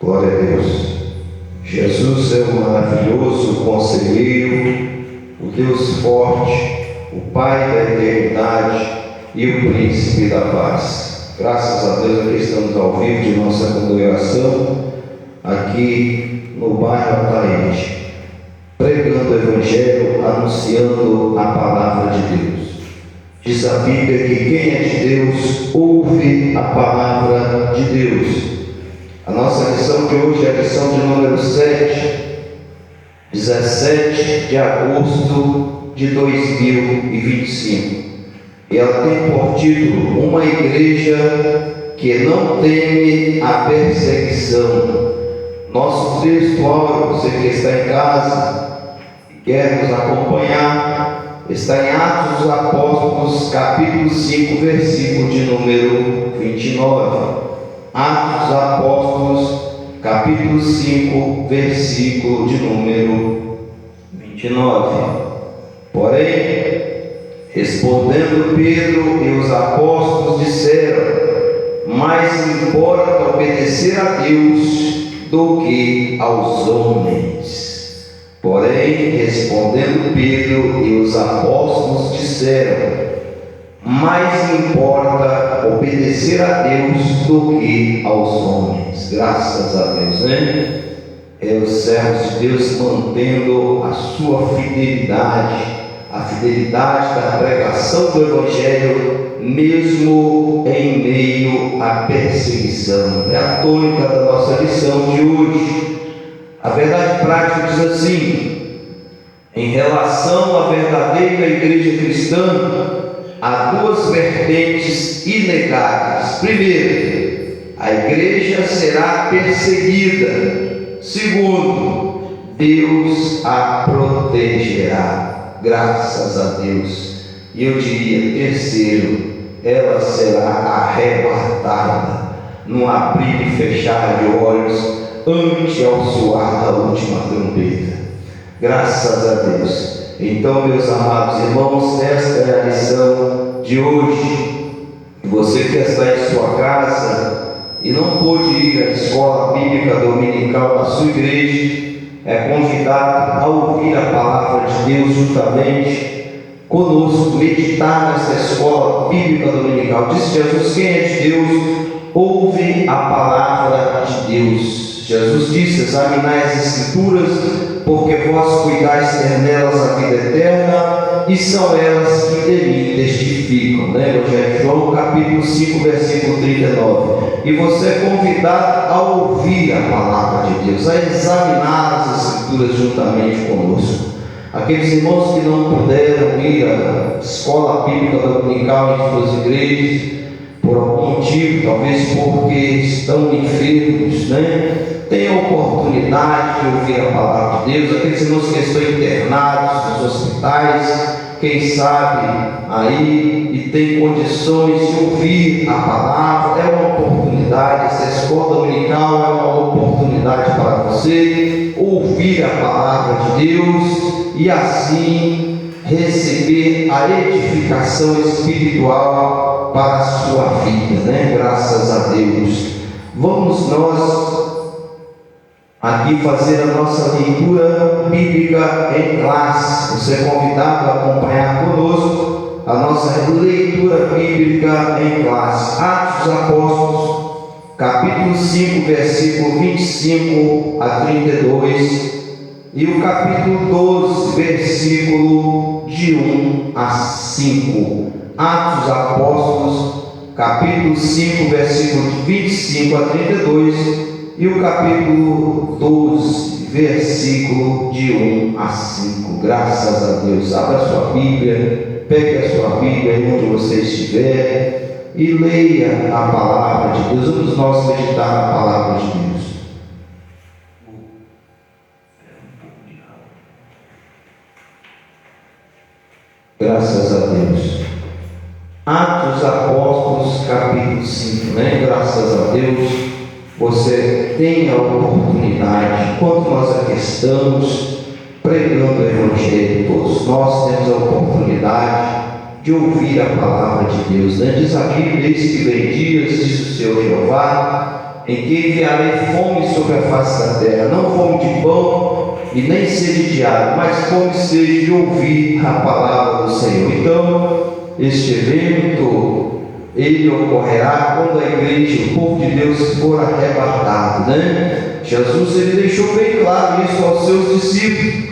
Glória a Deus. Jesus é o maravilhoso conselheiro, o Deus forte, o Pai da eternidade e o Príncipe da paz. Graças a Deus, aqui estamos ao vivo de nossa congregação, aqui no bairro Ataíde, pregando o Evangelho, anunciando a palavra de Deus. Diz a Bíblia que quem é de Deus ouve a palavra de Deus. A nossa lição de hoje é a lição de número 17 de agosto de 2025. E ela tem por título: Uma igreja que não teme a perseguição. Nosso texto, você que está em casa e quer nos acompanhar, está em Atos dos Apóstolos, capítulo 5, versículo de número 29. Atos dos Apóstolos, capítulo 5, versículo de número 29. Porém, respondendo Pedro e os apóstolos disseram: mais importa obedecer a Deus do que aos homens. Porém, respondendo Pedro e os apóstolos disseram: mais importa obedecer a Deus do que aos homens. Graças a Deus, né? Os servos de Deus mantendo a sua fidelidade, a fidelidade da pregação do Evangelho, mesmo em meio à perseguição. É a tônica da nossa lição de hoje. A verdade prática diz assim: em relação à verdadeira igreja cristã, há duas vertentes inegáveis. Primeiro, a igreja será perseguida. Segundo, Deus a protegerá. Graças a Deus. E eu diria, terceiro, ela será arrebatada num abrir e fechar de olhos ante ao soar da última trombeta. Graças a Deus. Então, meus amados irmãos, esta é a lição de hoje. Você que está em sua casa e não pôde ir à escola bíblica dominical da sua igreja, é convidado a ouvir a palavra de Deus juntamente conosco, meditar nessa escola bíblica dominical. Diz Jesus: quem é de Deus ouve a palavra de Deus. Jesus disse: examinai as Escrituras, porque vós cuidais ter nelas a vida eterna, e são elas que de mim testificam. Evangelho de João, capítulo 5, versículo 39. E você é convidado a ouvir a palavra de Deus, a examinar as Escrituras juntamente conosco. Aqueles irmãos que não puderam ir à escola bíblica dominical em suas igrejas, por algum motivo, talvez porque estão enfermos, tem a oportunidade de ouvir a palavra de Deus. Aqueles irmãos que estão internados nos hospitais, quem sabe aí e tem condições de ouvir a palavra, é uma oportunidade. Essa escola dominical é uma oportunidade para você ouvir a palavra de Deus e assim receber a edificação espiritual para a sua vida, Graças a Deus. Vamos nós aqui fazer a nossa leitura bíblica em classe. Você é convidado a acompanhar conosco a nossa leitura bíblica em classe. Atos dos Apóstolos, capítulo 5, versículo 25 a 32, e o capítulo 12, versículo de 1 a 5. Atos dos Apóstolos, capítulo 5, versículo de 25 a 32, e o capítulo 12, versículo de 1 a 5. Graças a Deus. Abra a sua Bíblia, pegue a sua Bíblia aí onde você estiver e leia a palavra de Deus. Vamos nós meditar na palavra de Deus. Graças a Deus. Atos dos Apóstolos, capítulo 5, Graças a Deus, você tem a oportunidade, enquanto nós aqui estamos pregando o Evangelho, todos nós temos a oportunidade de ouvir a palavra de Deus. Diz a Bíblia: eis que vem dias, diz o Senhor Jeová, em que enviarei fome sobre a face da terra, não fome de pão e nem sede de água, mas fome e sede de ouvir a palavra do Senhor. Então, este evento, ele ocorrerá quando a igreja, o povo de Deus, for arrebatado, né? Jesus, ele deixou bem claro isso aos seus discípulos,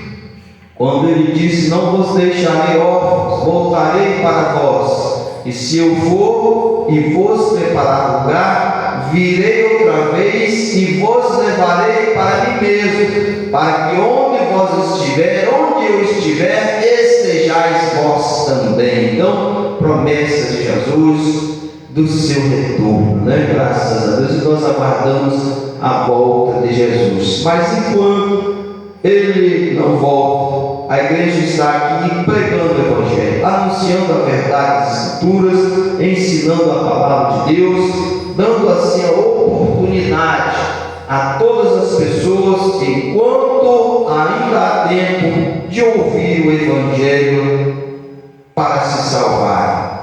quando ele disse: não vos deixarei órfãos, voltarei para vós, e se eu for e vos preparar lugar, virei outra vez e vos levarei para mim mesmo, para que onde vós estiver, onde eu estiver, estejais vós também. Então, promessa de Jesus do seu retorno, né? Graças a Deus, e nós aguardamos a volta de Jesus. Mas enquanto ele não volta, a igreja está aqui pregando o Evangelho, anunciando a verdade das Escrituras, ensinando a palavra de Deus, dando assim a oportunidade a todas as pessoas, enquanto ainda há tempo, de ouvir o Evangelho para se salvar.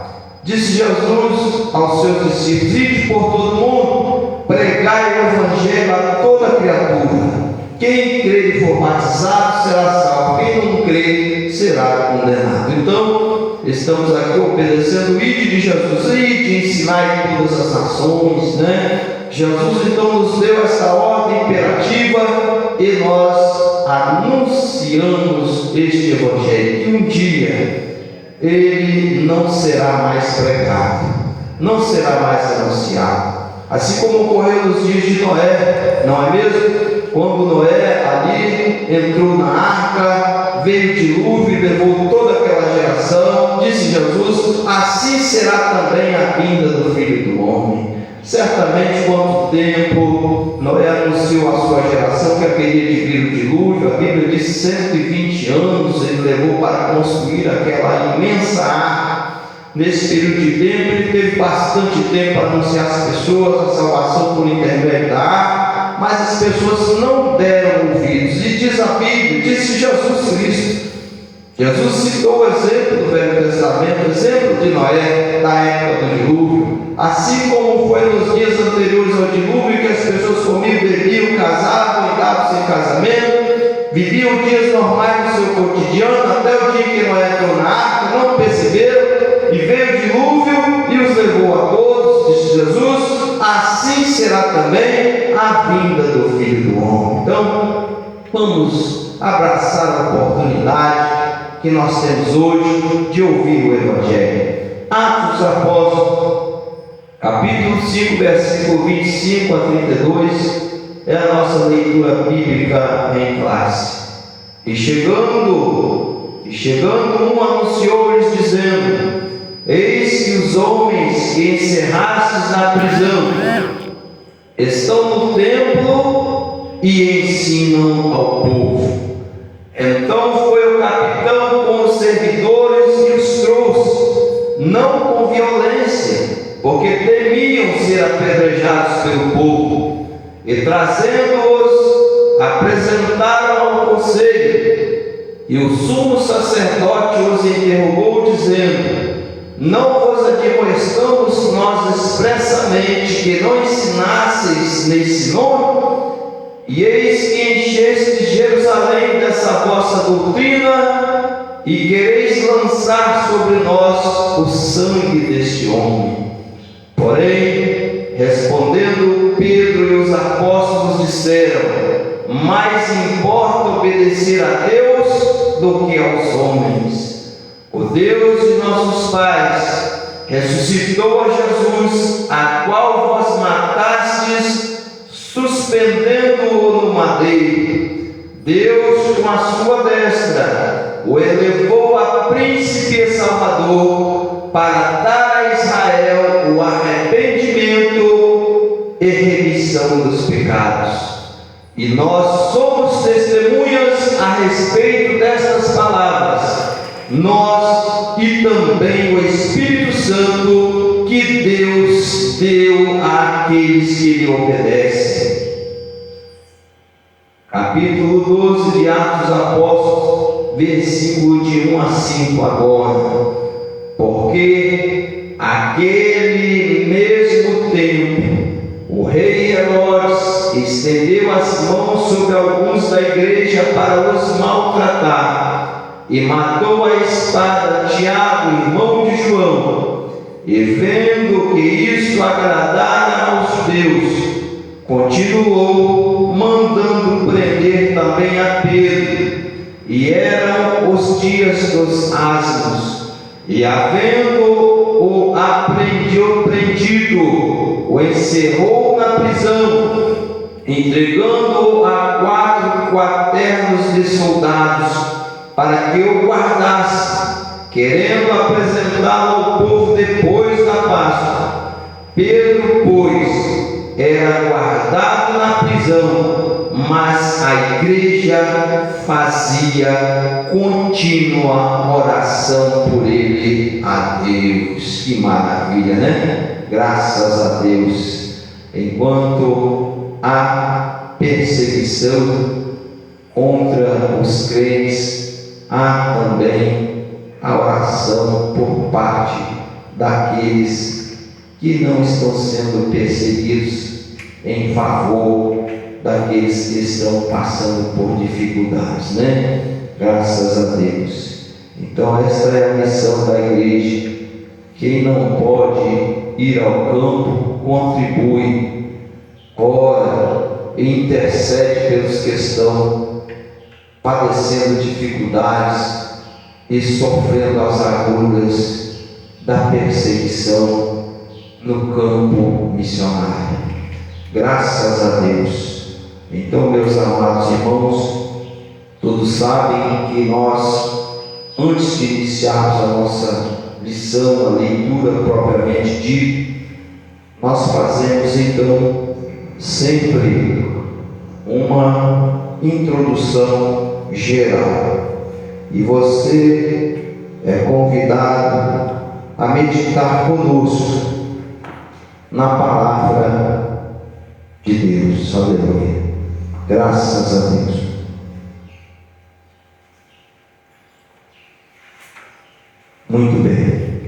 Disse Jesus aos seus discípulos: ide por todo mundo, pregai o Evangelho a toda criatura. Quem crer e for batizado será salvo, quem não crer será condenado. Então, estamos aqui obedecendo o ide de Jesus, ide, ensinar em todas as nações, né? Jesus então nos deu essa ordem imperativa e nós anunciamos este Evangelho. E um dia ele não será mais pregado, não será mais anunciado, assim como ocorreu nos dias de Noé, não é mesmo? Quando Noé ali entrou na arca, veio o dilúvio e levou toda aquela geração, disse Jesus: assim será também a vinda do Filho do Homem. Certamente, quanto tempo Noé anunciou à sua geração que haveria de vir o dilúvio, a Bíblia diz 120 anos ele levou para construir aquela imensa arca. Nesse período de tempo, ele teve bastante tempo para anunciar às pessoas a salvação por intermédio da arca, mas as pessoas não deram ouvidos. E diz a Bíblia, disse Jesus Cristo. Jesus citou o exemplo do Velho Testamento, o exemplo de Noé, da época do dilúvio. Assim como foi nos dias anteriores ao dilúvio, que as pessoas comiam, bebiam, casavam e davam sem casamento, viviam dias normais no seu cotidiano, até o dia que Noé entrou na arca, não perceberam, e veio o dilúvio e os levou a todos, disse Jesus. Assim será também a vinda do Filho do Homem. Então, vamos abraçar a oportunidade que nós temos hoje de ouvir o Evangelho. Atos dos Apóstolos, capítulo 5, versículo 25 a 32, é a nossa leitura bíblica em classe. E chegando um anunciou-lhes dizendo: eis que os homens que encerrastes na prisão estão no templo e ensinam ao povo. Então foi o capitão com os servidores e os trouxe, não com violência, porque temiam ser apedrejados pelo povo, e trazendo-os, apresentaram ao conselho. E o sumo sacerdote os interrogou, dizendo: não vos admoestamos nós expressamente que não ensinasseis nesse nome? E eis que enchestes Jerusalém dessa vossa doutrina, e quereis lançar sobre nós o sangue deste homem. Porém, respondendo Pedro e os apóstolos disseram: mais importa obedecer a Deus do que aos homens. O Deus de nossos pais ressuscitou a Jesus, a qual vós matastes, suspendendo-o no madeiro. Deus, com a sua destra, o elevou a príncipe e salvador, para dar a Israel o arrependimento e remissão dos pecados. E nós somos testemunhas a respeito destas palavras, nós e também o Espírito Santo que Deus deu àqueles que lhe obedecem. Capítulo 12 de Atos dos Apóstolos, versículo de 1 a 5 agora. Porque aquele mesmo tempo o rei Herodes estendeu as mãos sobre alguns da igreja para os maltratar, e matou a espada Tiago, irmão de João. E vendo que isso agradara aos judeus, continuou mandando prender também a Pedro. E eram os dias dos asnos, e havendo-o prendido, o encerrou na prisão, entregando-o a 4 quaternos de soldados, para que o guardasse, querendo apresentá-lo ao povo depois da Páscoa. Pedro, pois, era guardado na prisão, mas a igreja fazia contínua oração por ele a Deus. Que maravilha, né? Graças a Deus. Enquanto há perseguição contra os crentes, há também a oração por parte daqueles que não estão sendo perseguidos, em favor daqueles que estão passando por dificuldades, né? Graças a Deus. Então esta é a missão da igreja. Quem não pode ir ao campo, contribui, ora e intercede pelos que estão padecendo dificuldades e sofrendo as agruras da perseguição no campo missionário. Graças a Deus. Então, meus amados irmãos, todos sabem que nós, antes de iniciarmos a nossa lição, a leitura propriamente dita, nós fazemos então sempre uma introdução geral. E você é convidado a meditar conosco na palavra de Deus. Aleluia. Graças a Deus. Muito bem.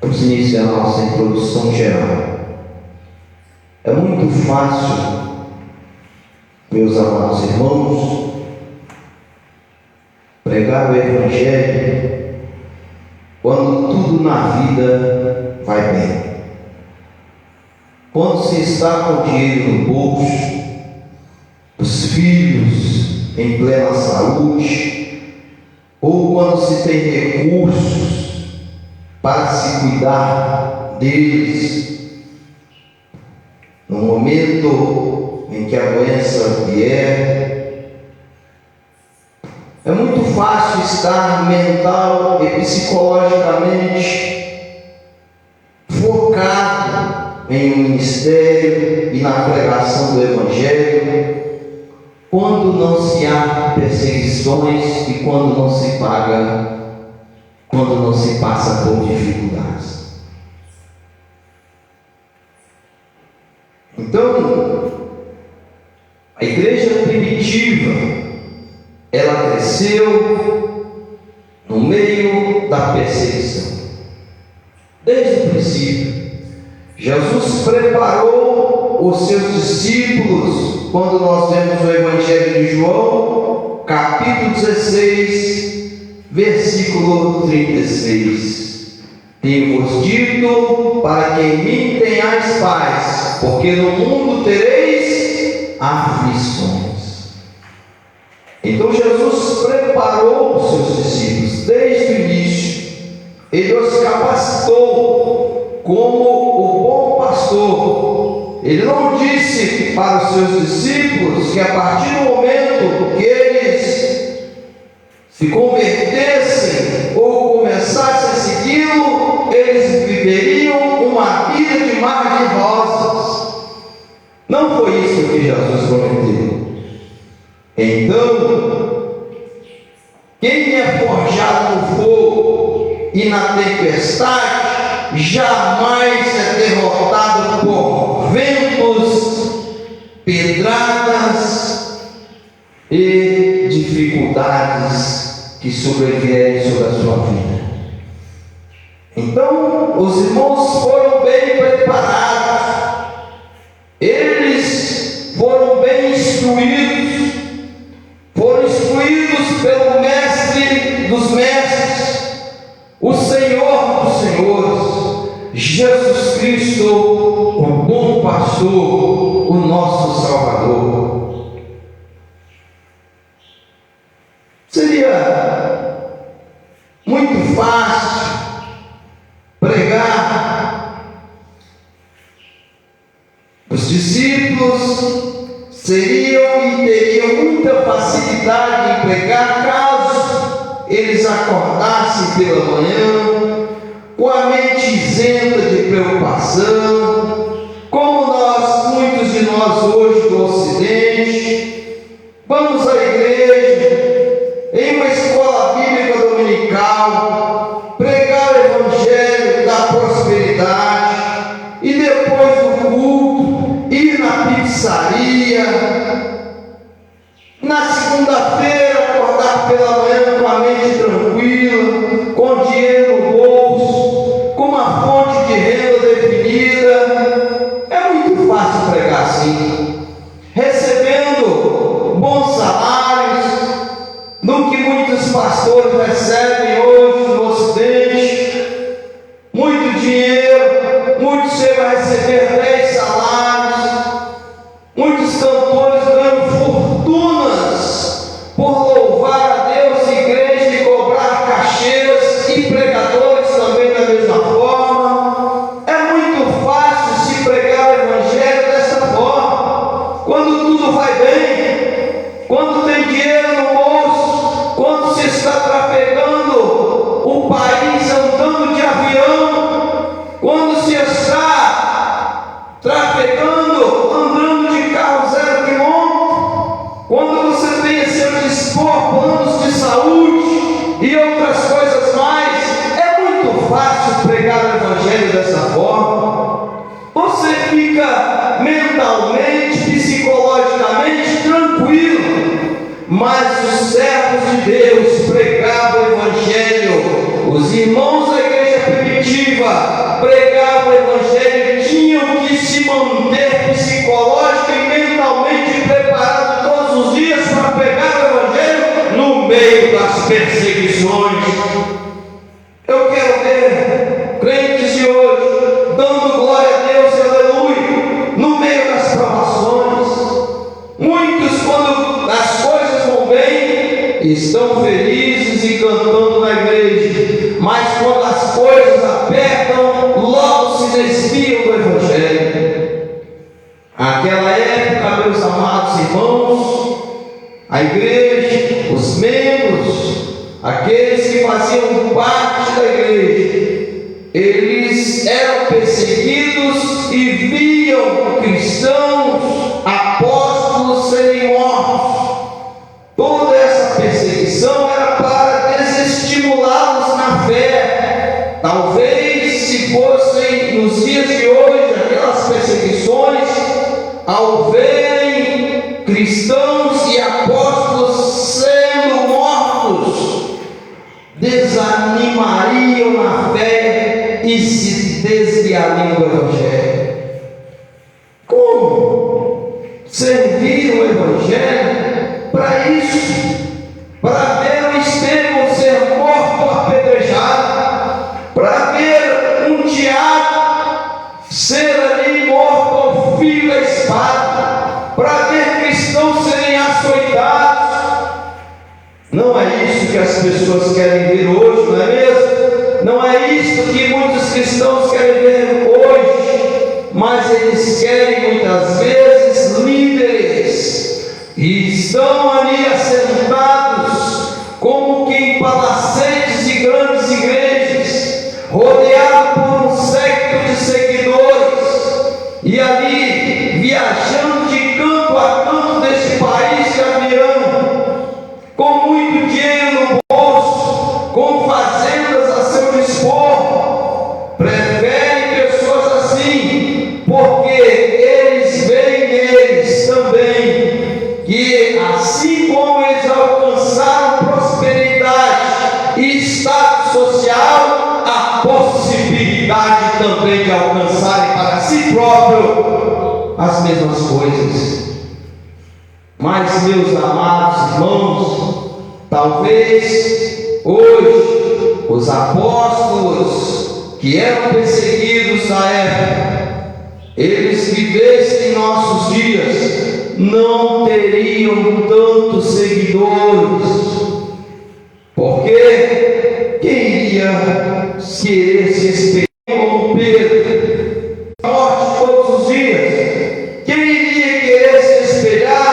Vamos iniciar a nossa introdução geral. É muito fácil, meus amados irmãos, pregar o Evangelho quando tudo na vida vai bem. Quando se está com dinheiro no bolso, os filhos em plena saúde, ou quando se tem recursos para se cuidar deles, no momento em que a doença vier, é muito fácil estar mental e psicologicamente focado em um ministério e na pregação do Evangelho, quando não se há perseguições e quando não se passa por dificuldades. Então, a igreja primitiva, ela cresceu no meio da perseguição. Desde o princípio, Jesus preparou os seus discípulos, quando nós vemos o Evangelho de João, capítulo 16, versículo 36. Tenho-vos dito para que em mim tenhais paz, porque no mundo tereis aflições. Então Jesus preparou os seus discípulos desde o início. Ele os capacitou como o bom pastor. Ele não disse para os seus discípulos que a partir do momento que eles se convertessem ou começassem a segui-lo, eles viveriam uma vida de mar de rosas. Não foi isso que Jesus prometeu. Então, quem é forjado no fogo e na tempestade, jamais é derrotado por ventos, pedradas e dificuldades que sobrevierem sobre a sua vida. Então, os irmãos foram bem preparados. Eles foram seriam e teriam muita facilidade em pregar caso eles acordassem pela manhã com a mente isenta de preocupação, como muitos de nós hoje do Ocidente. Vamos à igreja, em uma escola bíblica dominical, pregar o evangelho da prosperidade e depois do culto ir na pizzaria. Na segunda-feira acordar pela manhã com a mente tranquila, com dinheiro no bolso, com uma fonte de renda definida. É muito fácil pregar assim, recebendo bons salários, no que muitos pastores recebem hoje no Ocidente, muito dinheiro. Muitos chegam a receber 10 salários, muitos cantores ganham fortunas por louvar a Deus, igreja, e cobrar cachês, e pregadores também da mesma forma. É muito fácil se pregar o evangelho dessa forma, quando tudo vai bem, quando tem dinheiro no bolso, quando se está trafegando o país andando de avião, quando se está trafegando andando de carro 0 quilômetro, quando você tem a seu dispor planos de saúde e outras coisas mais. É muito fácil pregar o evangelho dessa forma. Você fica mentalmente, psicologicamente tranquilo. Mas os servos de Deus pregavam o evangelho. Os irmãos da igreja primitiva pregavam o evangelho, tinham que se manter psicológica e mentalmente preparado todos os dias para pregar o evangelho no meio das perseguições. Eu quero ver crentes de hoje dando glória a Deus, aleluia, no meio das provações. Muitos, quando as coisas vão bem, estão felizes e cantando na igreja, mas quando as coisas apertam, logo se desviam do evangelho. Naquela época, meus amados irmãos, a igreja, os membros, aqueles que faziam parte da igreja, eles eram perseguidos e viam cristãos, apóstolos serem mortos. Toda essa perseguição era para desestimulá-los na fé. Talvez, se fossem nos dias de hoje aquelas perseguições, ao verem cristãos e apóstolos sendo mortos, desanimariam na fé e se desviariam do evangelho. Como servir o evangelho para isso? Para ver o Estevão ser morto apedrejado, para ver um Tiago ser ali morto ao fio da espada, para ver cristãos serem açoitados. Não é isso que as pessoas querem ver hoje, não é mesmo? Não é isso que muitos cristãos querem ver hoje, mas eles querem muitas vezes líderes, e estão ali assentados como que em palacetes de grandes igrejas, rodeados por um séquito de seguidores, e ali viajando de canto a canto deste país de avião, com muito dinheiro no bolso, com fazendas a seu dispor. Preferem pessoas assim, porque eles veem neles também que, assim como eles alcançaram prosperidade e status social, a possibilidade também de alcançarem para si próprio as mesmas coisas. Mas, meus amados irmãos, talvez hoje os apóstolos que eram perseguidos na época, eles vivessem em nossos dias, não teriam tantos seguidores, porque quem iria querer se espelhar como Pedro, morte todos os dias? Quem iria querer se espelhar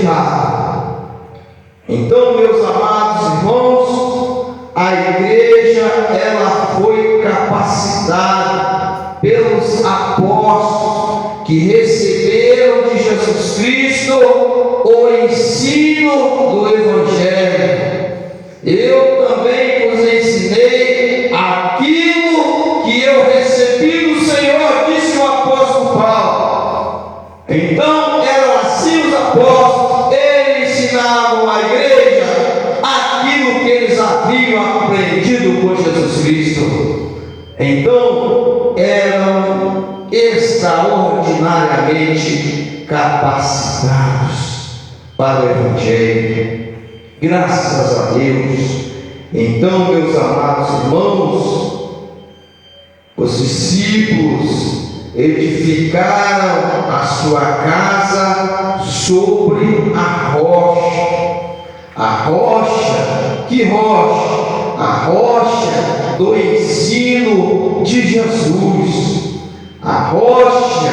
rejeitado. Então, meus amados irmãos, a igreja, ela foi capacitada pelos apóstolos que receberam de Jesus Cristo o ensino do Evangelho. Eu também vos ensinei aquilo que eu recebi do Senhor, disse o apóstolo Paulo. Então eram assim os apóstolos, eles ensinavam à igreja aquilo que eles haviam aprendido por Jesus Cristo. Então eram extraordinariamente capacitados para o Evangelho. Graças a Deus. Então, meus amados irmãos, os discípulos edificaram a sua casa sobre a rocha. A rocha, que rocha? A rocha do ensino de Jesus, a rocha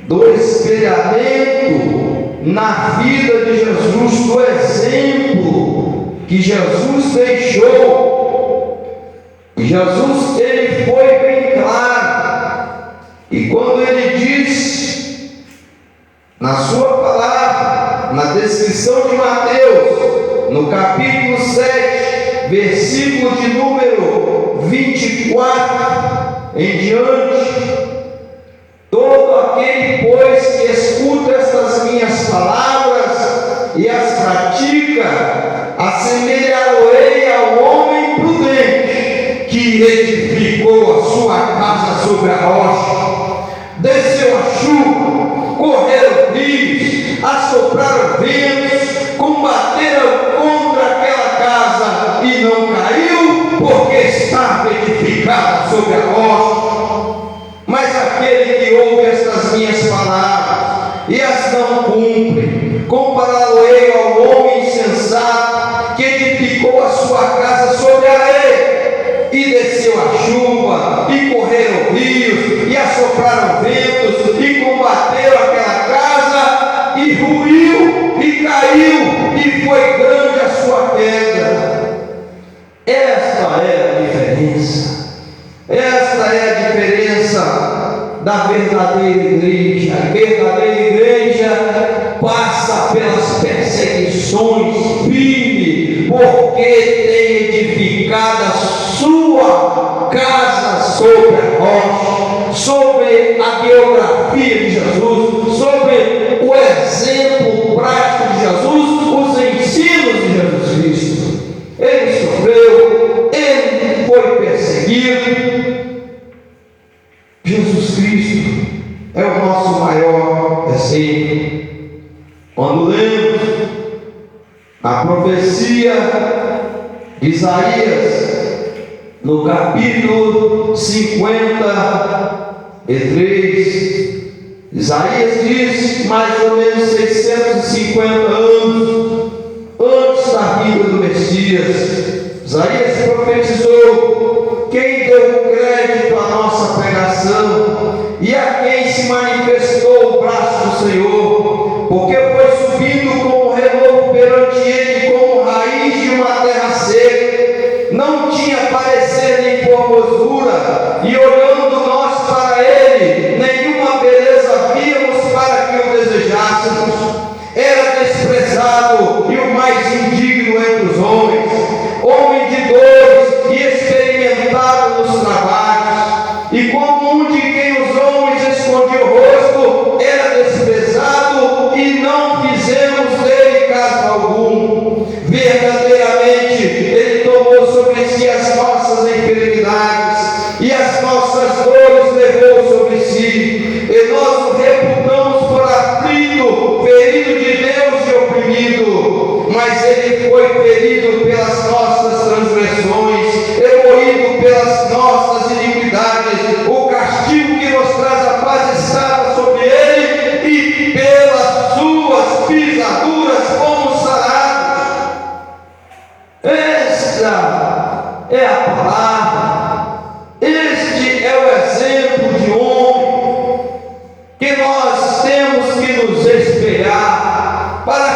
do espelhamento na vida de Jesus, do exemplo que Jesus deixou. Jesus, ele foi bem claro, e quando ele diz na sua palavra, na descrição de Mateus, no capítulo 7, versículo de número 24 em diante: todo aquele, pois, que escuta estas minhas palavras e as pratica, assemelhá-lo-ei ao homem prudente que edificou a sua casa sobre a rocha. Desceu a chuva, correram rios, assopraram ventos, combateram contra aquela casa e não caiu, porque estava edificada sobre a rocha. Mas aquele que ouve estas minhas palavras e as não cumpre, compará-lo-ei ao homem insensato que edificou a sua casa sobre a areia, e desceu a chuva, e correram rios, e assopraram ventos, e combateram aquela casa, e ruiu, e caiu, e foi grande a sua queda. Esta é a diferença. Esta é a diferença da verdadeira igreja. A verdadeira igreja passa pelas perseguições firme, porque tem edificado a sua casa sobre a rocha, sobre a biografia de Jesus, sobre o exemplo prático de Jesus, os ensinos de Jesus Cristo. Ele sofreu, ele foi perseguido. Jesus Cristo é o nosso maior exemplo. Quando lemos a profecia de Isaías, no capítulo 53, Isaías diz, mais ou menos 650 anos antes da vinda do Messias, Isaías profetizou: quem deu crédito à nossa pregação e a quem se manifestou o braço do Senhor, porque foi subindo como renovo perante ele, como raiz de uma terra seca, não tinha parecer nem formosura, e olhando nós para ele, nenhuma beleza víamos para que o desejássemos. Era desprezado e o mais indigno entre os homens, homem de dores e experimentado nos trabalhos, e como um de quem os homens escondiam o rosto, era desprezado e não fizemos dele caso algum. Verdadeiramente ele tomou sobre si as nossas enfermidades e as nossas dores levou sobre si, e nós o reputamos por aflito, ferido de Deus e oprimido. Mas ele foi ferido pelas nossas transgressões e moído pelas nossas iniquidades. O castigo que nos traz a paz estava sobre ele, e pelas suas pisaduras fomos sarados. Esta é a palavra, este é o exemplo de homem que nós temos que nos espelhar, para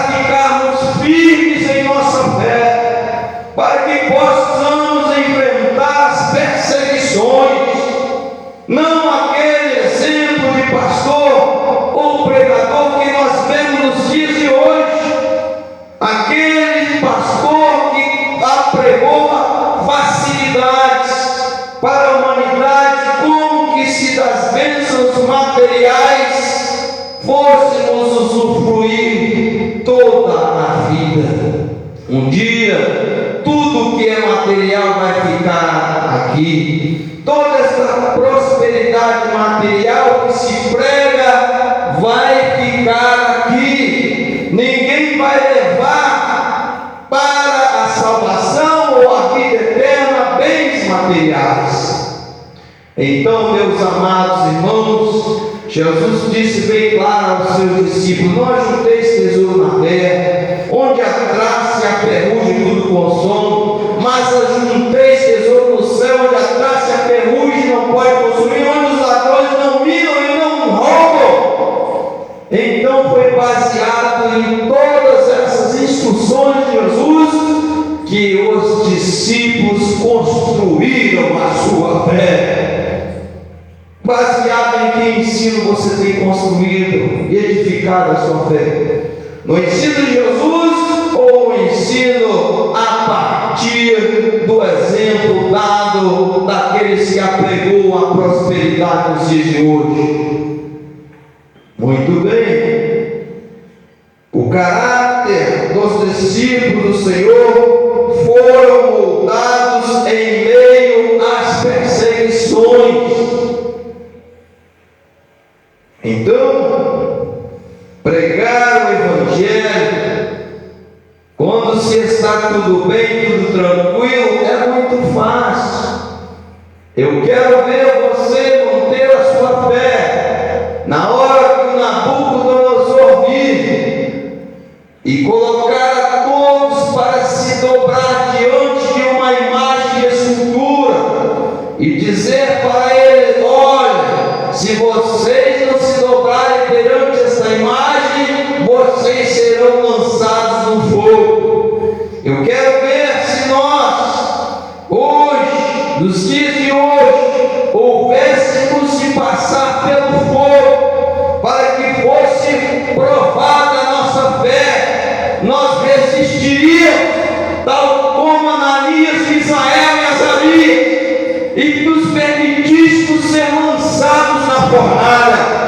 materiais fôssemos usufruir toda a vida. Um dia, tudo que é material vai ficar aqui. Toda essa prosperidade material que se prega vai ficar aqui. Ninguém vai levar para a salvação ou a vida eterna bens materiais. Então, meus amados irmãos, Jesus disse bem claro aos seus discípulos: não ajunteis tesouro na terra, onde a traça e a ferrugem tudo consome, mas ajunteis tesouro no céu, onde a traça e a ferrugem não pode consumir, onde os ladrões não minam e não roubam. Então foi baseado em todas essas instruções de Jesus que os discípulos construíram a sua fé. Baseado em que ensino você tem construído e edificado a sua fé? No ensino de Jesus ou no ensino a partir do exemplo dado daqueles que apregou a prosperidade nos dias de hoje? Muito bem. O caráter dos discípulos do Senhor foram moldados em meio às perseguições. Então, pregar o Evangelho, quando se está tudo bem, tudo tranquilo, é muito fácil. Eu quero ver você manter a sua fé. Na hora que o Nabucodonosor vir e colocar a todos para se dobrar diante de uma imagem de escultura e dizer para ele: olha, se vocês não se dobrarem perante essa imagem, vocês serão lançados no fogo. Eu quero ver se nós, hoje, nos dias de hoje, houvéssemos de passar pelo fogo, para que fosse provada a nossa fé, nós resistiríamos, tal como Ananias, Misael e Azarias, e nos permitíssemos ser lançados na fornalha.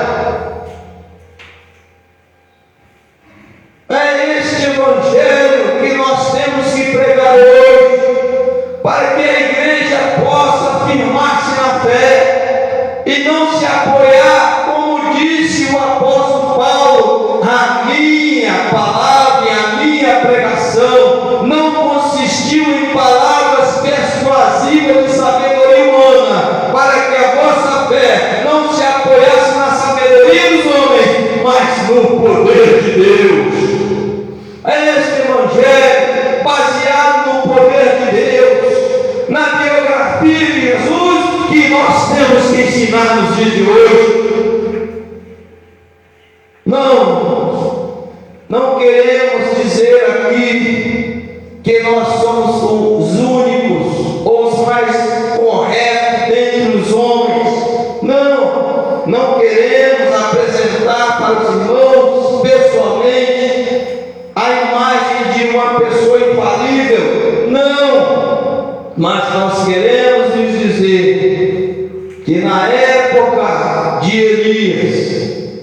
É este Evangelho que nós temos que pregar hoje, para que a igreja possa firmar-se na fé e não se apoiar, como disse o apóstolo Paulo: a minha palavra e a minha pregação não consistiu em palavras persuasivas de sabedoria humana, para que a vossa fé não se apoiasse na sabedoria dos homens, mas no poder de Deus. É este Evangelho baseado no poder de Deus, na biografia de Jesus, que nós temos que ensinar nos dias de hoje. Não queremos dizer aqui que nós somos os únicos ou os mais corretos dentre os homens. Não queremos apresentar para os irmãos pessoalmente a imagem de uma pessoa infalível. Não, mas nós queremos lhes dizer que na época de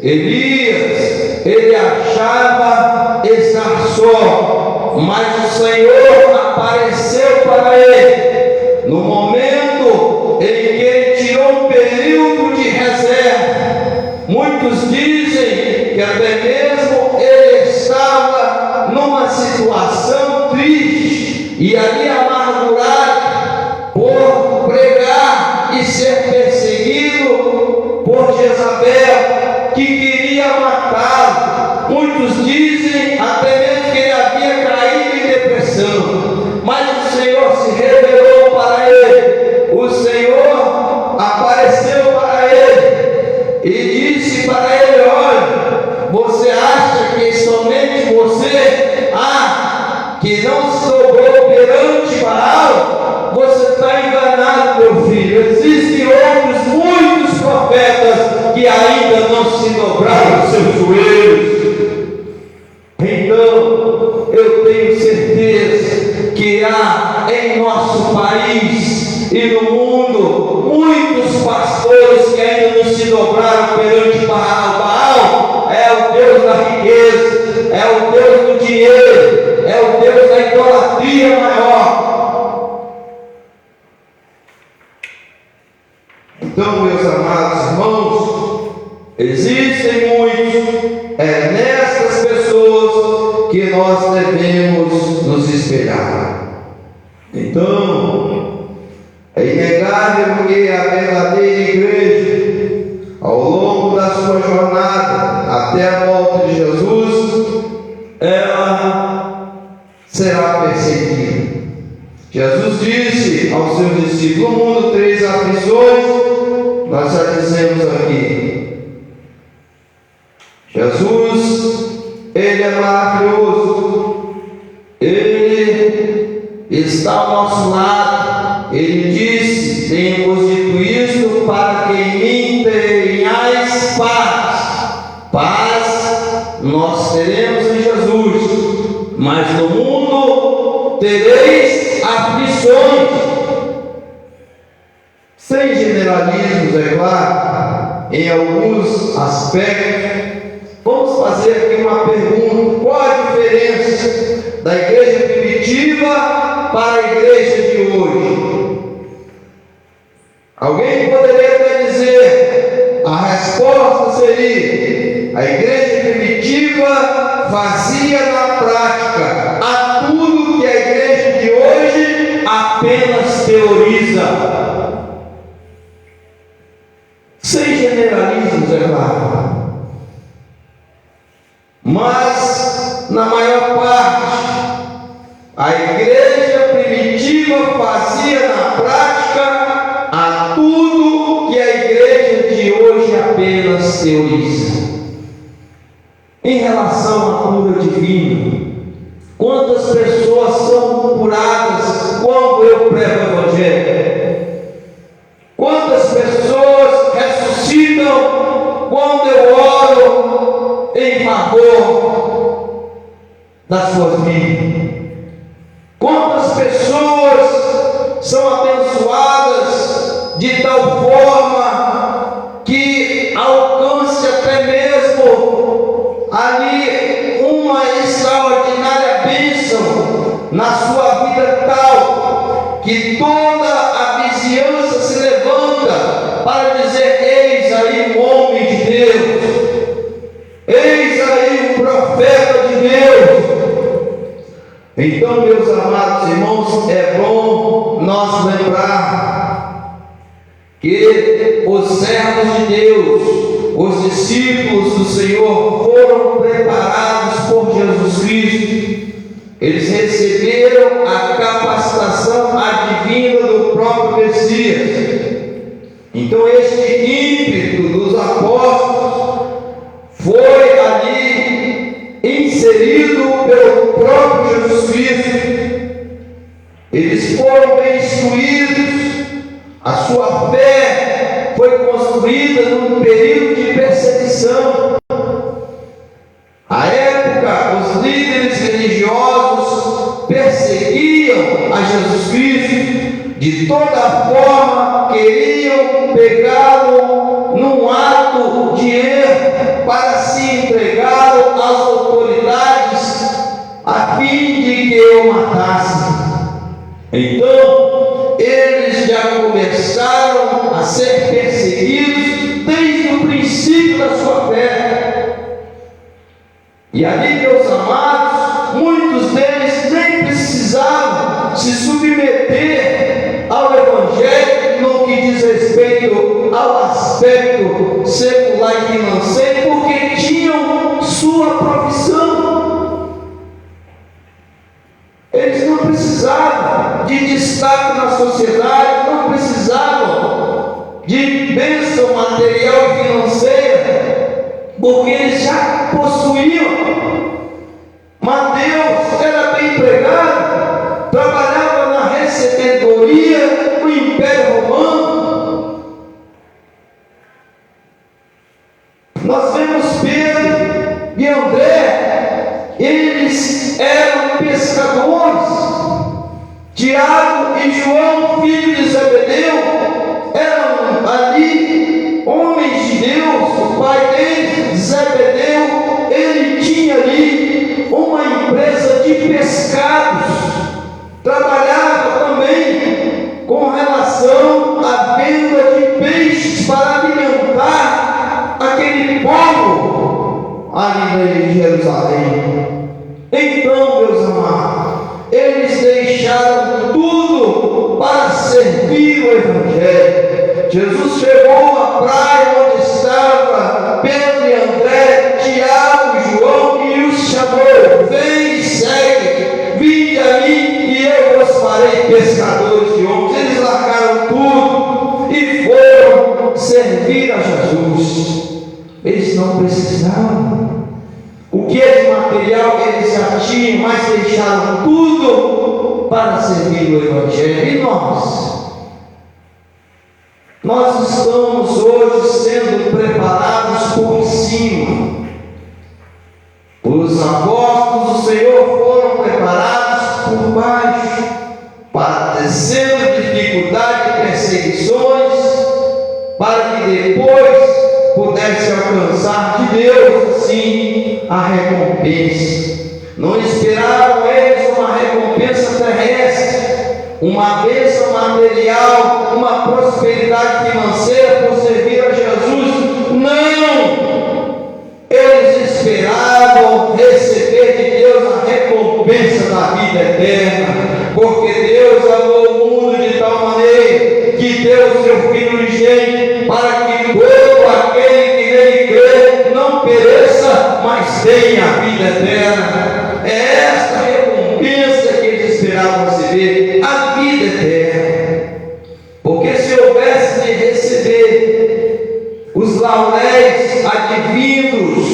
Elias, ele achava estar só, mas o Senhor apareceu para ele no momento em que ele tirou um período de reserva. Muitos dizem que até mesmo ele estava numa situação triste e ali amargurado por pregar e ser perseguido por Jezabel, que queria matá-lo. Muitos dizem até mesmo que ele havia caído em depressão, mas o Senhor se revelou para ele. O Senhor apareceu para ele e disse para ele: olha, você acha que somente você que não se dobrou perante Baal? Você está enganado, meu filho. Existem outros muitos profetas que ainda não se dobraram os seus joelhos. Então, eu tenho certeza que há em nosso país e no mundo muitos pastores que ainda não se dobraram perante Existem muitos, é nessas pessoas que nós devemos nos espelhar. Então, é inegável que a verdadeira igreja, ao longo da sua jornada até a volta de Jesus, ela será perseguida. Jesus disse aos seus discípulos: no mundo 3 aflições, nós já dizemos aqui. Jesus, Ele é maravilhoso, Ele está ao nosso lado. Ele disse: tenho-vos dito isto para que em mim tenhais paz. Paz nós teremos em Jesus, mas no mundo tereis aflições. Sem generalismos, é claro, em alguns aspectos. Vamos fazer aqui uma pergunta: qual a diferença da igreja primitiva para a igreja de hoje? Alguém poderia até dizer, a resposta seria: a igreja primitiva fazia na prática a tudo que a igreja de hoje apenas teoriza. Sem generalismos, é claro. Mas, na maior parte, a igreja primitiva fazia na prática a tudo que a igreja de hoje apenas teoriza. Em relação à cura divina, quantas pessoas são curadas quando eu prego o Evangelho? Quantas pessoas ressuscitam quando eu oro em favor das suas vidas? Quantas pessoas são abençoadas de tal forma que alcance até mesmo ali uma extraordinária bênção na sua vida, tal que toda a vizinhança se levanta para dizer: eis aí o homem de Deus, eis aí o profeta de Deus. Então, meus amados irmãos, é bom nós lembrar que os servos de Deus, os discípulos do Senhor, foram preparados por Jesus Cristo. Eles receberam a capacitação advinda do próprio Messias. Então, este ímpeto dos apóstolos foi ali inserido pelo próprio Jesus Cristo. Eles foram bem instruídos, a sua fé foi construída num período de perseguição. À época, os líderes religiosos perseguiam a Jesus Cristo, de toda forma queriam pegá-lo num ato de erro para se entregá-lo às autoridades a fim de que o matassem. Então, eles já começaram a ser perseguidos desde o princípio da sua fé. E ali, meus amados, muitos deles nem precisavam se submeter ao Evangelho no que diz respeito ao aspecto secular e financeiro, porque tinham sua profissão. Eles não precisavam de destaque na sociedade, não precisavam de bênção material e financeira, porque eles já possuíam. Mateus era bem empregado, trabalhava na recebedoria do Império Romano. Nós vemos Pedro e André, eles eram pescadores. Tiago e João, filho de Zebedeu, eram ali homens de Deus. O pai deles, Zebedeu, ele tinha ali uma empresa de pescados, trabalhava também com relação à venda de peixes para alimentar aquele em Jerusalém. Então, meus amados, eles deixaram tudo para servir o Evangelho. Jesus chegou à praia onde estava Pedro e André, Tiago e João, e os chamou: vem e segue, vinde a mim e eu vos farei pescadores de homens. Eles largaram tudo e foram servir a Jesus. Eles não precisavam. O que é de material eles já tinham, mas deixaram tudo para servir o Evangelho. E nós? Nós estamos hoje sendo preparados por cima. Os apóstolos do Senhor foram preparados por baixo, para descendo dificuldade e perseguições, para que depois pudesse alcançar de Deus, assim, a recompensa. Não esperaram eles uma recompensa terrestre, uma bênção material, uma prosperidade financeira por servir a Jesus. Não! Eles esperavam receber de Deus a recompensa da vida eterna, porque Deus amou o mundo de tal maneira que deu o seu Filho unigênito, para que todo aquele que nele crê não pereça, mas tenha a vida eterna. É esta a recompensa que eles esperavam receber, a vida eterna. Porque se houvesse de receber os lauréis advindos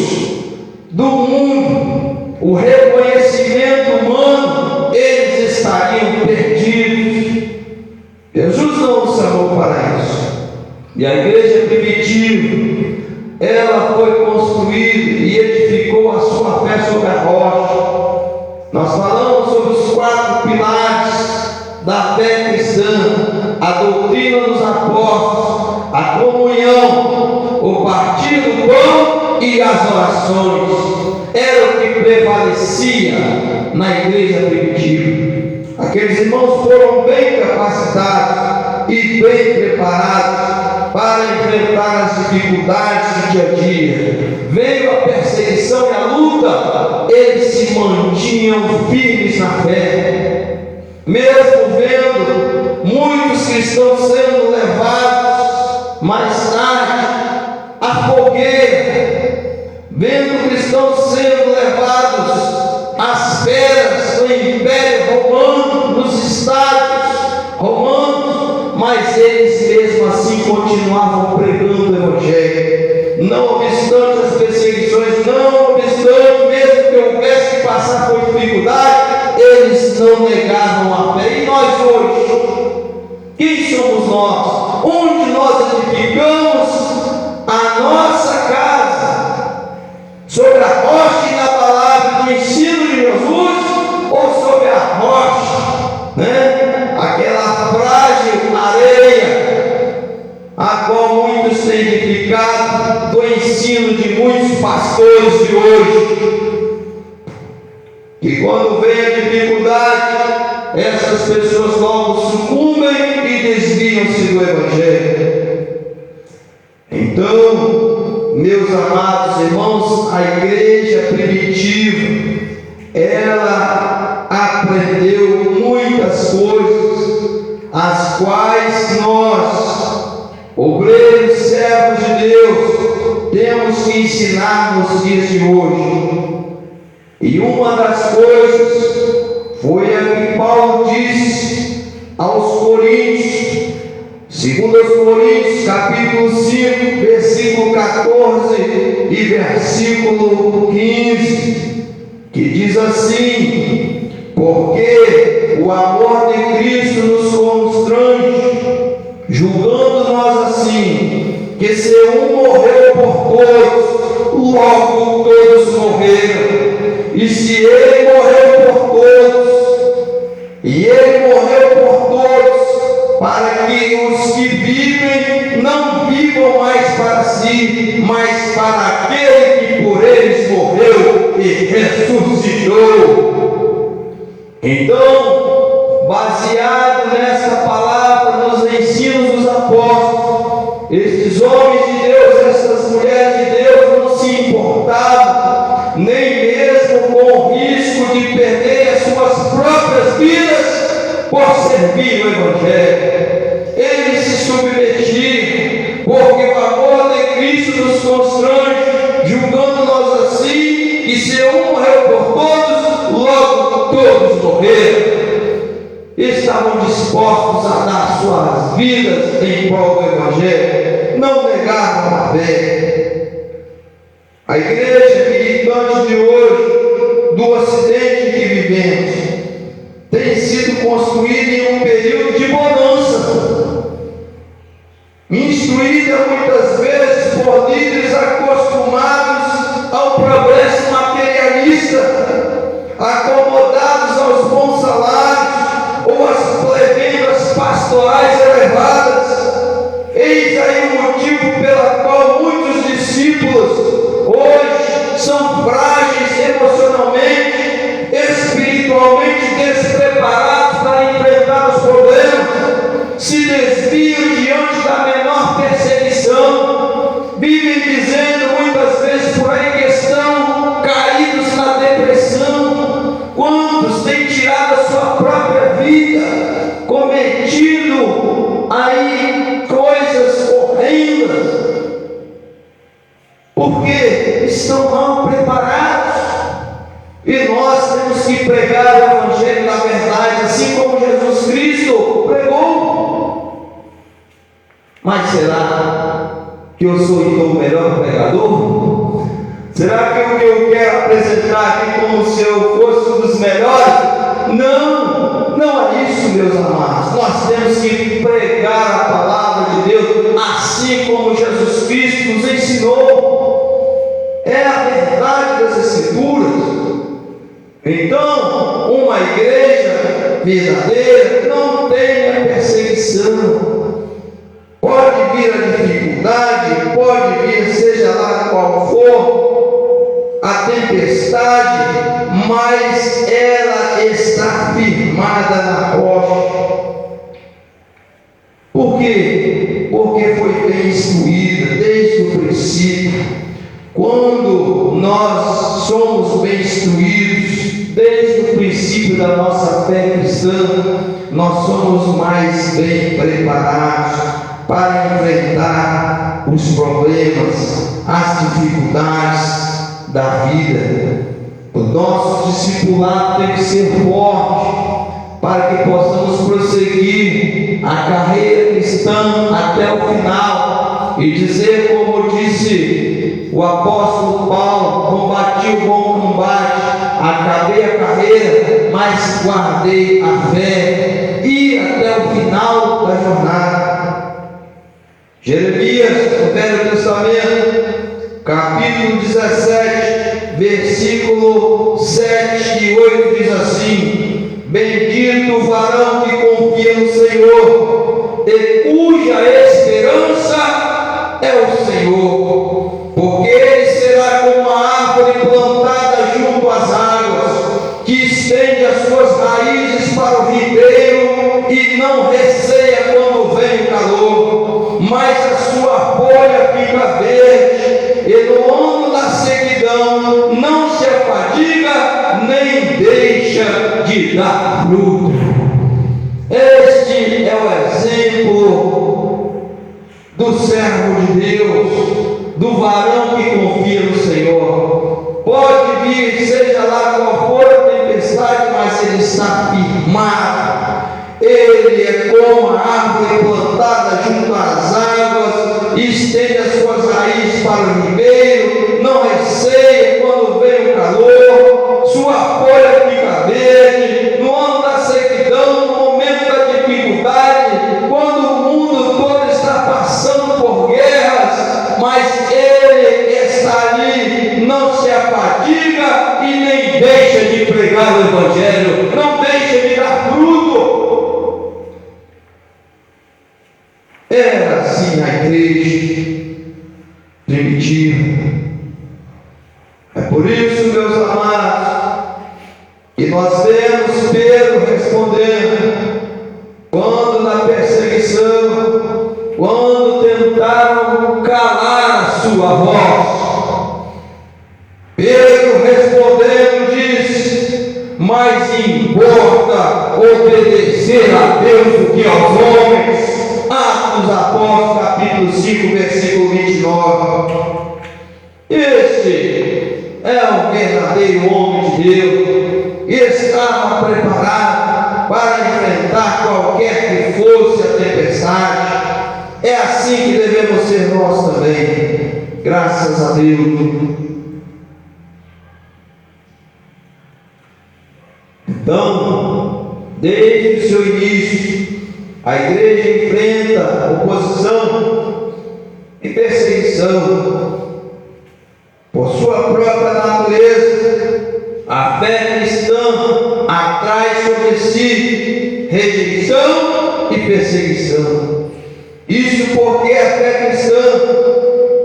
do mundo, o reconhecimento humano, eles estariam perdidos. Jesus não os chamou para isso. E a igreja primitiva, ela foi construída e edificou a sua fé sobre a rocha. Nós falamos sobre os 4 pilares da fé cristã: a doutrina dos apóstolos, a comunhão, o partir do pão e as orações. Era o que prevalecia na igreja primitiva. Aqueles irmãos foram bem capacitados e bem preparados para enfrentar as dificuldades do dia a dia. Veio a perseguição e a luta, eles se mantinham firmes na fé, mesmo vendo muitos cristãos sendo levados mais tarde à fogueira, vendo cristãos sendo levados às feras do Império Romano, nos estádios romanos, mas eles mesmo assim continuavam pregando o Evangelho, não obstante as perseguições, não obstante mesmo que houvesse que passar por dificuldade, eles não negavam a fé. E nós hoje, quem somos nós? Onde nós edificamos a nossa casa? Sobre a rocha inabalável do ensino de Jesus, ou sobre a rocha, aquela frágil areia, a qual muitos têm edificado do ensino de muitos pastores de hoje, que quando vem a dificuldade, essas pessoas logo sucumbem e desviam-se do Evangelho. Então, meus amados irmãos, a igreja primitiva, ela aprendeu muitas coisas, as quais nós, obreiros, servos de Deus, temos que ensinar nos dias de hoje. E uma das coisas foi a que Paulo disse aos Coríntios, segundo aos Coríntios, capítulo 5, versículo 14 e versículo 15, que diz assim: porque o amor de Cristo nos constrange, julgando nós assim, que se um morreu por todos, logo todos morreram. E se ele morreu por todos, e ele morreu por todos, para que os que vivem não vivam mais para si, mas para aquele que por eles morreu e ressuscitou. Então, baseado nesta palavra, nos ensinos dos apóstolos, estes homens de Deus, estas mulheres de Deus não se importavam serviam o Evangelho, eles se submetiam, porque o amor de Cristo nos constrange, julgando-nós assim, que se um morreu por todos, logo todos morreram. Estavam dispostos a dar suas vidas em prol do Evangelho, não negavam a fé. A igreja militante de hoje, do Ocidente que vivemos, tem sido construída em um período de bonança, instruída muitas vezes por líderes acostumados ao progresso materialista, acomodados aos bons salários ou às prebendas pastorais elevadas. Eis aí o motivo pela qual muitos discípulos hoje são frágeis emocionalmente, espiritualmente despreparados para enfrentar os problemas, se desviam diante da menor perseguição, vivem dizendo muitas vezes por aí que estão caídos na depressão. Quantos têm tirado a sua própria vida, cometido aí coisas horrendas, porque estão mal preparados. E nós temos que pregar o Evangelho na verdade, assim como Jesus Cristo pregou. Mas será que eu sou então o melhor pregador? Será que o que eu quero apresentar aqui como se eu fosse um dos melhores? Não, não é isso, meus amados. Nós temos que pregar a palavra de Deus assim como Jesus Cristo nos ensinou. É a verdade das Escrituras. Então, uma igreja verdadeira não tem a perseguição. Pode vir a dificuldade, pode vir, seja lá qual for, a tempestade, mas ela está firmada na rocha. Por quê? Porque foi bem instruída desde o princípio. Quando nós somos bem instruídos desde o princípio da nossa fé cristã, nós somos mais bem preparados para enfrentar os problemas, as dificuldades da vida. O nosso discipulado tem que ser forte para que possamos prosseguir a carreira cristã até o final e dizer, como disse o apóstolo Paulo: combati o bom combate, acabei a carreira, mas guardei a fé, e até o final da jornada. Jeremias, no Velho Testamento, capítulo 17, versículo 7 e 8, diz assim: bendito o varão que confia no Senhor, e cuja esperança é o Senhor, porque ele será como uma árvore plantada junto às águas, que estende as suas raízes para o ribeiro e não receia quando vem o calor, mas a sua folha fica verde, e no ano da sequidão não se afadiga nem deixa de dar fruto. Este é o exemplo do servo de Deus, do varão que confia no Senhor. Pode vir, seja lá qual for a tempestade, mas ele está firmado. Ele é como a árvore plantada junto às águas, estende as suas raízes para o ribeiro, não receia quando vem o calor, sua folha fica verde. No ano da sequidão, no momento da dificuldade, quando o mundo todo está passando por guerras, mas ele está ali, não se afadiga e nem deixa de pregar o Evangelho, não deixa de dar fruto. Era assim a igreja primitiva. É por isso, meus amados, que nós vemos Pedro respondendo, quando na perseguição, quando tentaram calar a sua voz, Pedro respondendo disse: mas importa obedecer obedecer a Deus do que aos homens. Atos dos Apóstolos, capítulo 5, versículo 29. Este é um verdadeiro homem de Deus e estava preparado para enfrentar qualquer que fosse a tempestade. É assim que devemos ser nós também, graças a Deus. Então, desde o seu início, a igreja enfrenta oposição e perseguição por sua própria natureza. A fé cristã atrai sobre si rejeição e perseguição. Isso porque a fé cristã,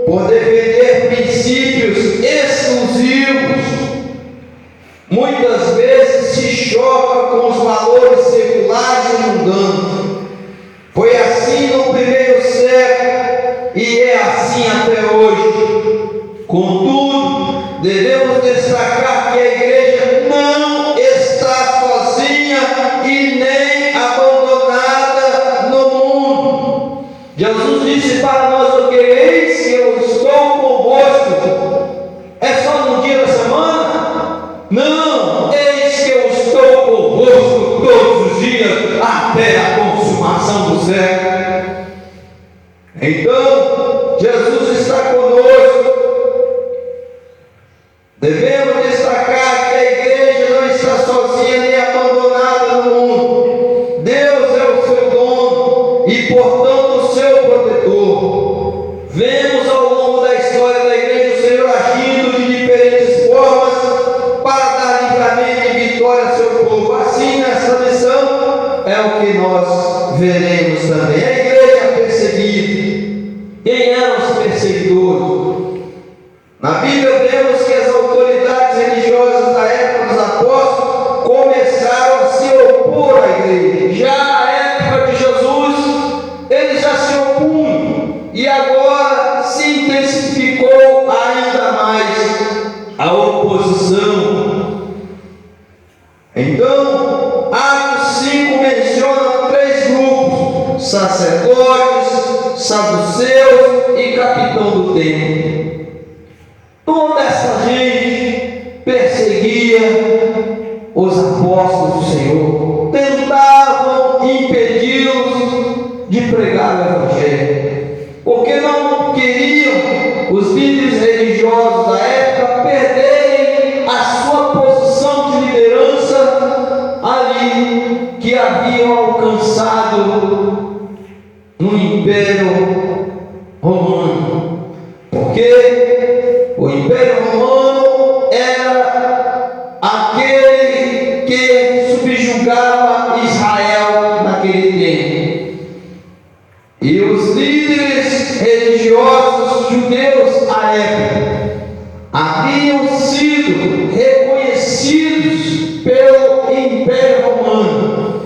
por defender princípios exclusivos, muitas vezes se choca com os valores seculares e mundanos. Foi assim no primeiro século e é assim até hoje. Contudo, devemos destacar que a igreja não está sozinha e nem abandonada no mundo. Jesus disse para nós o que? Eis que eu estou convosco. É só no dia da semana? Não, eis que eu estou convosco todos os dias até a consumação do século. Então, Jesus está conosco. Devemos destacar que a igreja não está sozinha nem abandonada no mundo. Deus é o seu dono e, portanto, o seu protetor. Vemos ao longo da história da igreja o Senhor agindo de diferentes formas para dar livramento e vitória ao seu povo. Assim, nessa lição, é o que nós veremos também. A igreja perseguida. Quem eram os perseguidores? Na Bíblia vemos que as autoridades religiosas da época dos apóstolos começaram a se opor à igreja. Já na época de Jesus, eles já se opunham, e agora se intensificou ainda mais a oposição. Então, Atos 5 menciona 3 grupos: sacerdotes, saduceus e capitão do templo. Toda essa gente perseguia os apóstolos do Senhor, tentavam impedi-los de pregar o Evangelho, porque não queriam os líderes religiosos da época perderem a sua posição de liderança ali que haviam alcançado no Império Romano, porque o Império Romano era aquele que subjugava Israel naquele tempo, e os líderes religiosos judeus à época haviam sido reconhecidos pelo Império Romano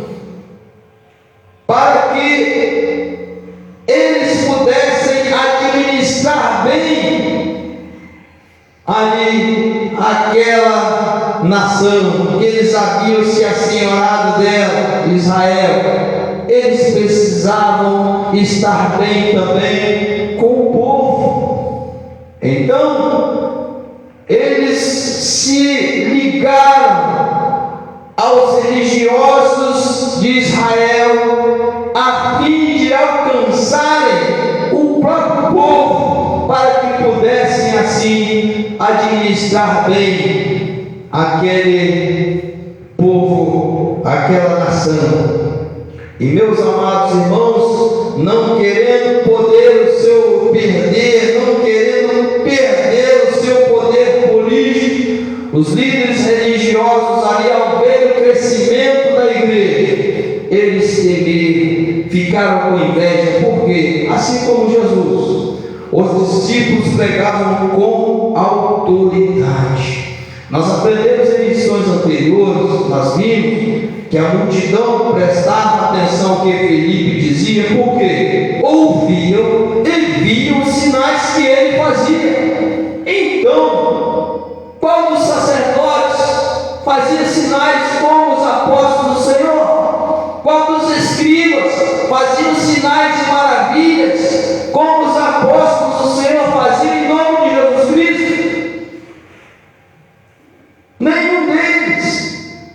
para que eles pudessem administrar bem ali aquela nação que eles haviam se assenhorado dela, Israel. Eles precisavam estar bem também com o povo. Então, eles se ligaram aos religiosos de Israel a fim de alcançarem o próprio povo, para que pudessem assim administrar bem aquele povo, aquela nação. E meus amados irmãos, não querendo perder o seu poder político, os líderes religiosos ali, ao ver o crescimento da igreja, eles temeram, ficaram com inveja, porque assim como Jesus, os discípulos pregavam com autoridade. Nós aprendemos em lições anteriores, nós vimos que a multidão prestava atenção ao que Felipe dizia, porque ouviam e viam os sinais que ele fazia. Então, qual dos sacerdotes fazia sinais como os apóstolos do Senhor? Qual dos faziam sinais e maravilhas, como os apóstolos do Senhor faziam em nome de Jesus Cristo? Nenhum deles,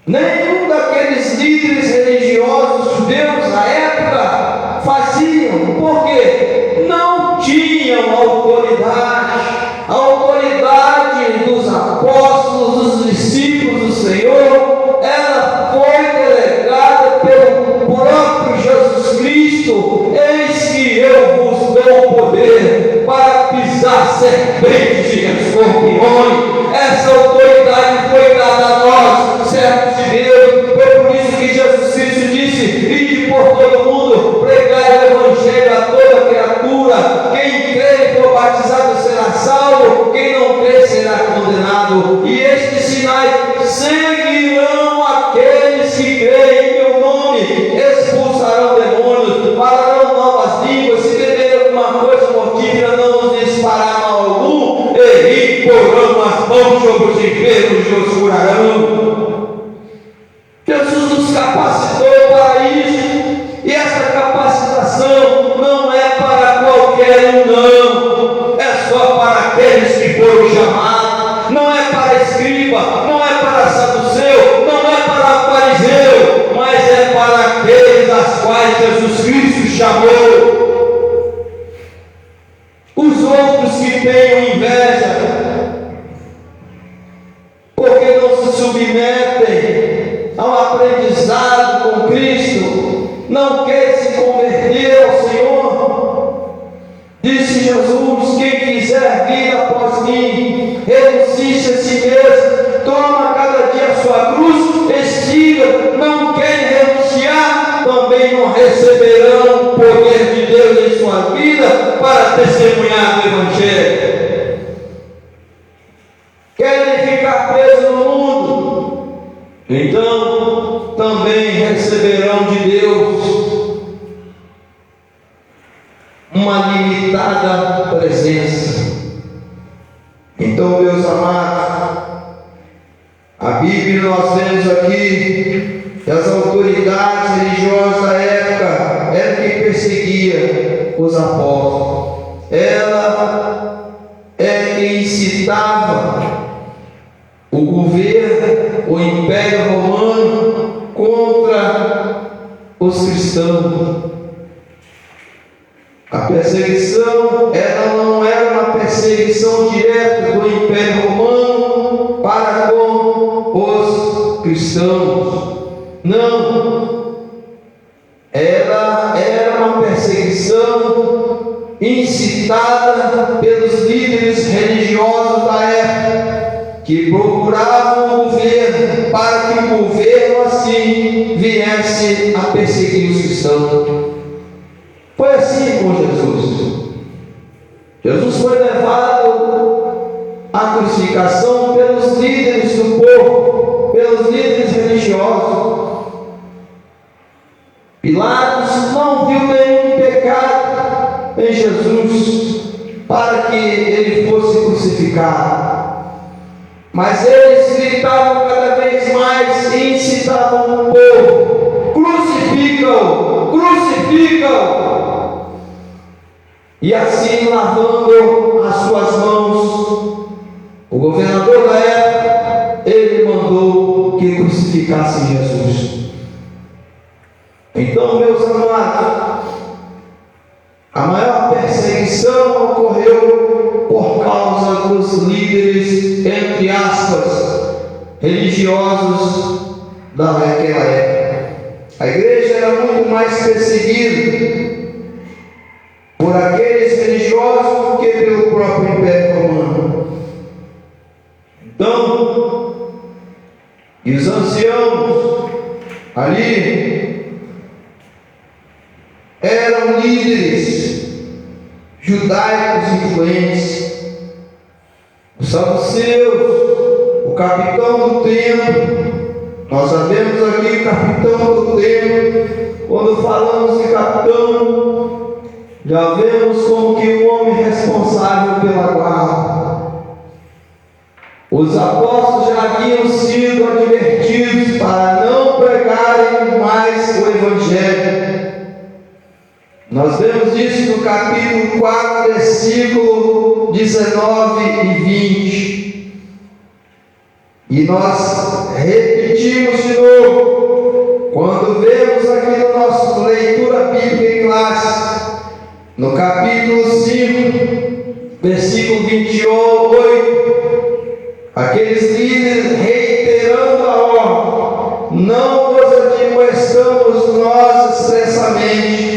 nenhum daqueles líderes religiosos judeus na época faziam, porque não tinham autoridade. A autoridade dos apóstolos, dos discípulos do Senhor, ela foi delegada pelo próprio Jesus Cristo. Eis que eu vos dou poder para pisar serpentes e escorpiões. Essa autoridade foi dada a nós, servos de Deus. Foi por isso que Jesus Cristo disse: ide por todo mundo, pregai o evangelho a toda criatura. Quem crê e for batizado será salvo, quem não crê será condenado. E estes sinais seguirão aqueles que creem em meu nome: expulsarão demônios, falarão novas línguas, se beberem alguma coisa mortífera não nos disparará mal algum, e imporão as mãos sobre os enfermos e os curarão. Jesus nos capacitou para isso, e essa capacitação não é para qualquer um, não. É só para aqueles que foram chamados. Não é para escriba, não é para saduceu, não é para fariseu, mas é para aqueles aos quais Jesus Cristo chamou. Os outros que tenham inveja, porque não se submetem ao aprendizado com Cristo, não querem se converter ao Senhor. Disse Jesus: quem quiser vir após mim, renuncie-se a si mesmo, toma cada dia a sua cruz, siga. Não querem renunciar, também não receberão o poder de Deus em sua vida para testemunhar o Evangelho. Querem ficar presos no mundo, então também receberão de Deus uma limitada presença. Então, meus amados, a Bíblia nós vemos aqui que as autoridades religiosas da época eram quem perseguia os apóstolos. Ela é quem incitava o governo, o Império Romano contra os cristãos. A perseguição, ela não era uma perseguição direta do Império Romano para com os cristãos. Não. Ela era uma perseguição incitada pelos líderes religiosos da época, que procuravam o governo para que o governo assim viesse a perseguir os cristãos. Foi assim com Jesus. Jesus foi levado à crucificação pelos líderes do povo, pelos líderes religiosos. Pilatos não viu nenhum pecado em Jesus para que ele fosse crucificado, mas eles gritavam cada vez mais e incitavam o povo: crucificam, crucificam. E assim, lavando as suas mãos, o governador da época, ele mandou que crucificassem Jesus. Então, meus amados, a maior perseguição ocorreu por causa dos líderes, entre aspas, religiosos daquela época. A igreja era muito mais perseguida por aqueles religiosos do que pelo próprio Império Romano. Então, e os anciãos ali eram líderes judaicos influentes. Os saduceus, o capitão do templo. Nós sabemos aqui o capitão do templo. Quando falamos de capitão, já vemos como que o homem responsável pela guarda. Os apóstolos já haviam sido advertidos para não pregarem mais o Evangelho. Nós vemos isso no capítulo 4, versículo 19 e 20. E nós repetimos de novo, quando vemos aqui na nossa leitura bíblica em classe, no capítulo 5, versículo 28, aqueles líderes reiterando a ordem: não vos admoestamos nós expressamente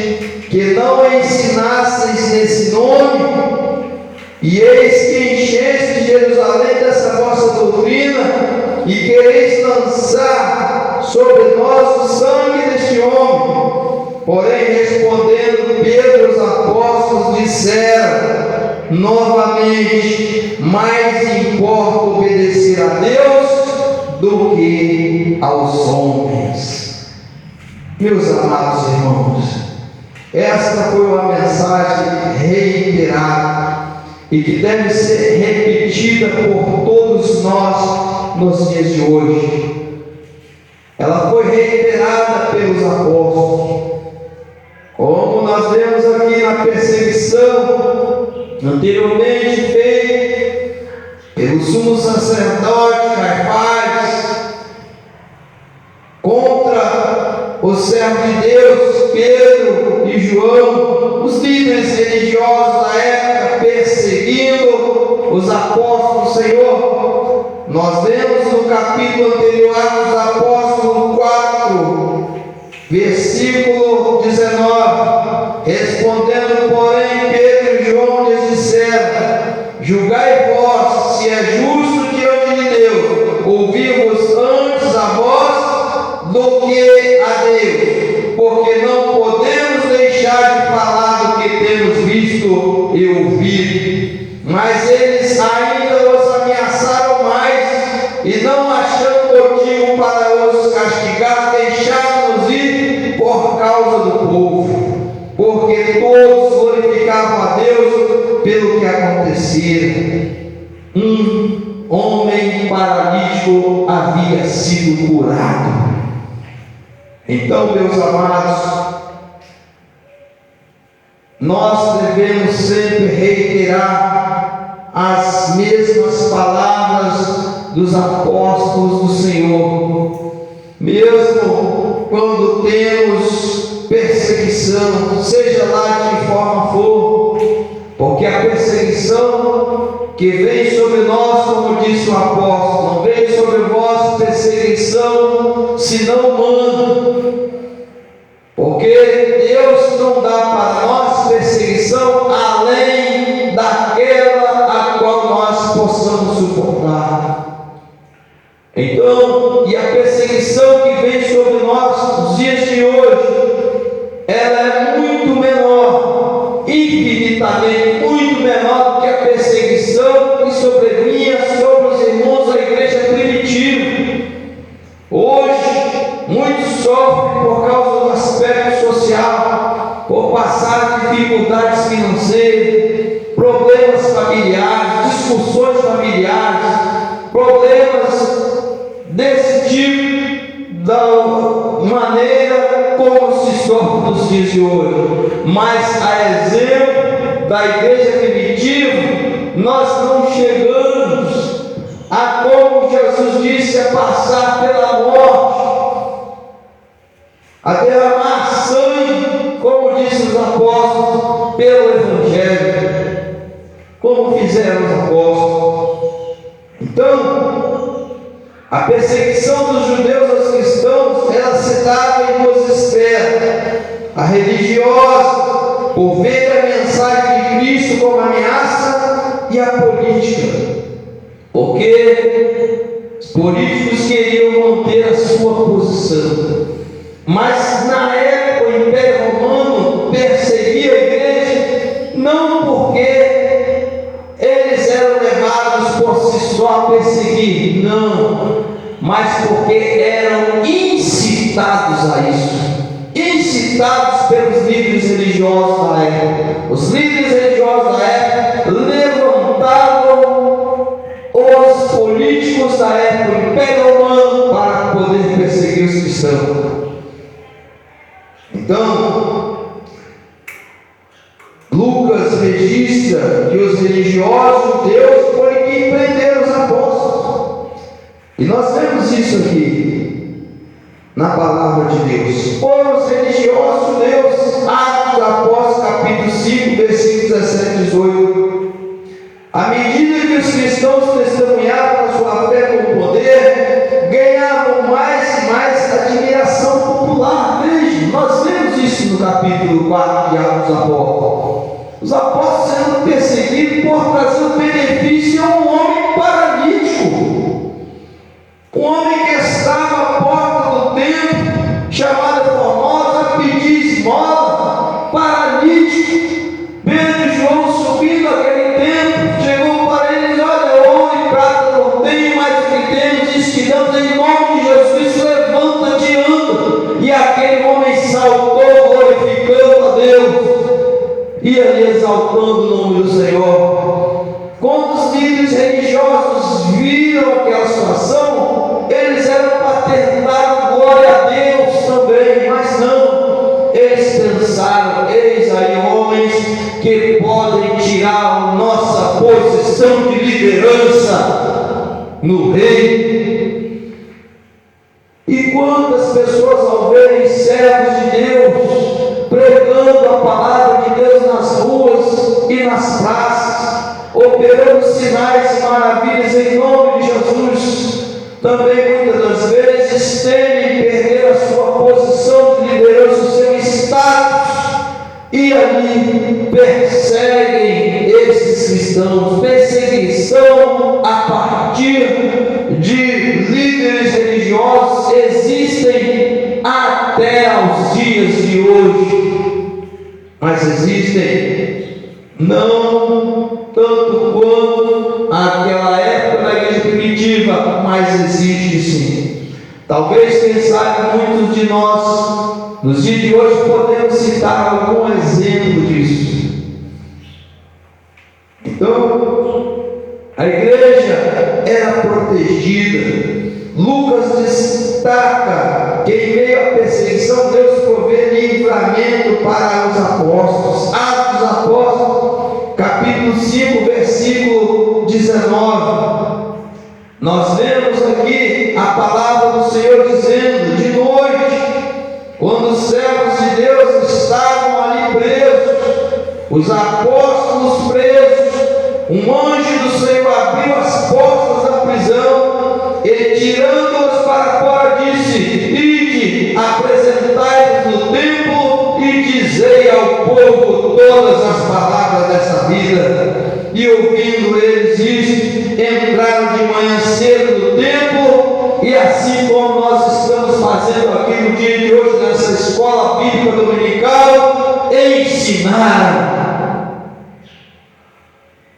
que não ensinasseis nesse nome, e eis que encheste Jerusalém dessa vossa doutrina, e quereis lançar sobre nós o sangue deste homem. Porém, respondendo Pedro, os apóstolos disseram novamente: mais importa obedecer a Deus do que aos homens. Meus amados irmãos, esta foi uma mensagem reiterada e que deve ser repetida por todos nós nos dias de hoje. Ela foi reiterada pelos apóstolos, como nós vemos aqui na perseguição anteriormente feita pelo sumo sacerdote Caifás contra os servos de Deus, Pedro e João, os líderes religiosos da época perseguindo os apóstolos do Senhor. Nós vemos no capítulo anterior dos Apóstolos 4, versículo 19: respondendo, porém, Pedro e João lhes disseram: julgai vós se é justo diante de Deus ouvirmos antes a vós do que a Deus, porque não podemos deixar de falar do que temos visto e ouvido. Mas eles ainda os ameaçaram mais, e não achando motivo para os castigar, deixaram-nos ir por causa do povo, porque todos glorificavam a Deus pelo que acontecera. Um homem paralítico havia sido curado. Então, meus amados, nós devemos sempre reiterar as mesmas palavras dos apóstolos do Senhor, mesmo quando temos perseguição, seja lá de que forma for, porque a perseguição que vem sobre nós, como disse o apóstolo, não vem sobre vós perseguição senão humana, porque Deus não dá para nós perseguição além daquela a qual nós possamos suportar. Então, e a perseguição que vem sobre nós nos dias de hoje, ela é muito menor, infinitamente muito menor do que a perseguição que sobrevinha sobre os irmãos da igreja primitiva. Hoje, muitos sofrem por causa do aspecto social, por passar dificuldades financeiras, problemas familiares, discussões familiares, problemas desse tipo, da maneira como se sofre nos dias de hoje. Mas a exemplo da igreja primitiva, nós não chegamos a, como Jesus disse, a passar pela morte, a derramar sangue, como disse os apóstolos, pelo Evangelho, como fizeram os apóstolos. Então, a perseguição dos judeus aos cristãos, ela se dava em duas esferas: a religiosa, por ver a mensagem de Cristo como ameaça, e a política, porque os políticos queriam manter a sua posição. Mas na época o Império Romano perseguia a igreja, não porque eles eram levados por si só a perseguir, não, mas porque eram incitados a isso, incitados pelos líderes religiosos da época. Os líderes religiosos da época levantavam os políticos da época do Império Romano para poder perseguir os cristãos. Então, Lucas registra que os religiosos judeus foram quem prenderam os apóstolos. E nós vemos isso aqui na palavra de Deus. Foram os religiosos judeus, Atos dos Apóstolos, capítulo 5, versículos 17 e 18. À medida que os cristãos testemunhavam a sua fé com poder, ganhavam mais e mais admiração popular. Veja, nós vemos isso no capítulo 4 de Atos dos Apóstolos. Os apóstolos sendo perseguidos por trazer um benefício a um homem paralítico. Um homem que estava à porta do templo, chamado Formosa, a pedir esmola, paralítico. Pedro e João subindo aquele templo, chegou para eles: olha, ouro e prata não tenho, mas o que temos e te damos em nome de Jesus, levanta-te e anda. E aquele homem saltou, glorificando a Deus e ali exaltando o nome do Senhor. Quando os líderes religiosos viram aquela situação, eles eram para ter dado glória a Deus também, mas não. Eles pensaram: eis aí homens que podem tirar a nossa posição de liderança no reino. E quantas pessoas, ao verem servos de Deus pregando a palavra de Deus nas ruas e nas praças, operando sinais e maravilhas em nome de Jesus, também muitas das vezes temem perder a sua posição de liderança, o seu status, e ali perseguem esses cristãos. Perseguição a partir de líderes religiosos existem até aos dias de hoje, mas existem não tanto quanto aquela época da igreja primitiva, mas existe sim. Talvez, quem sabe, muitos de nós nos dias de hoje podemos citar algum exemplo disso. Então, a igreja era protegida. Lucas destaca que em meio à perseguição Deus provê livramento para os apóstolos. Atos dos Apóstolos, capítulo 5, versículo 19. Nós vemos aqui a palavra do Senhor dizendo: de noite, quando os servos de Deus estavam ali presos, os apóstolos presos, um anjo do Senhor abriu as portas da prisão e, tirando-os para fora, disse: ide, apresentai-vos no templo e dizei ao povo todas as palavras dessa vida. E ouvindo eles isso, entraram de manhã cedo no templo, e assim como nós estamos fazendo aqui no dia de hoje, nessa escola bíblica dominical, ensinaram.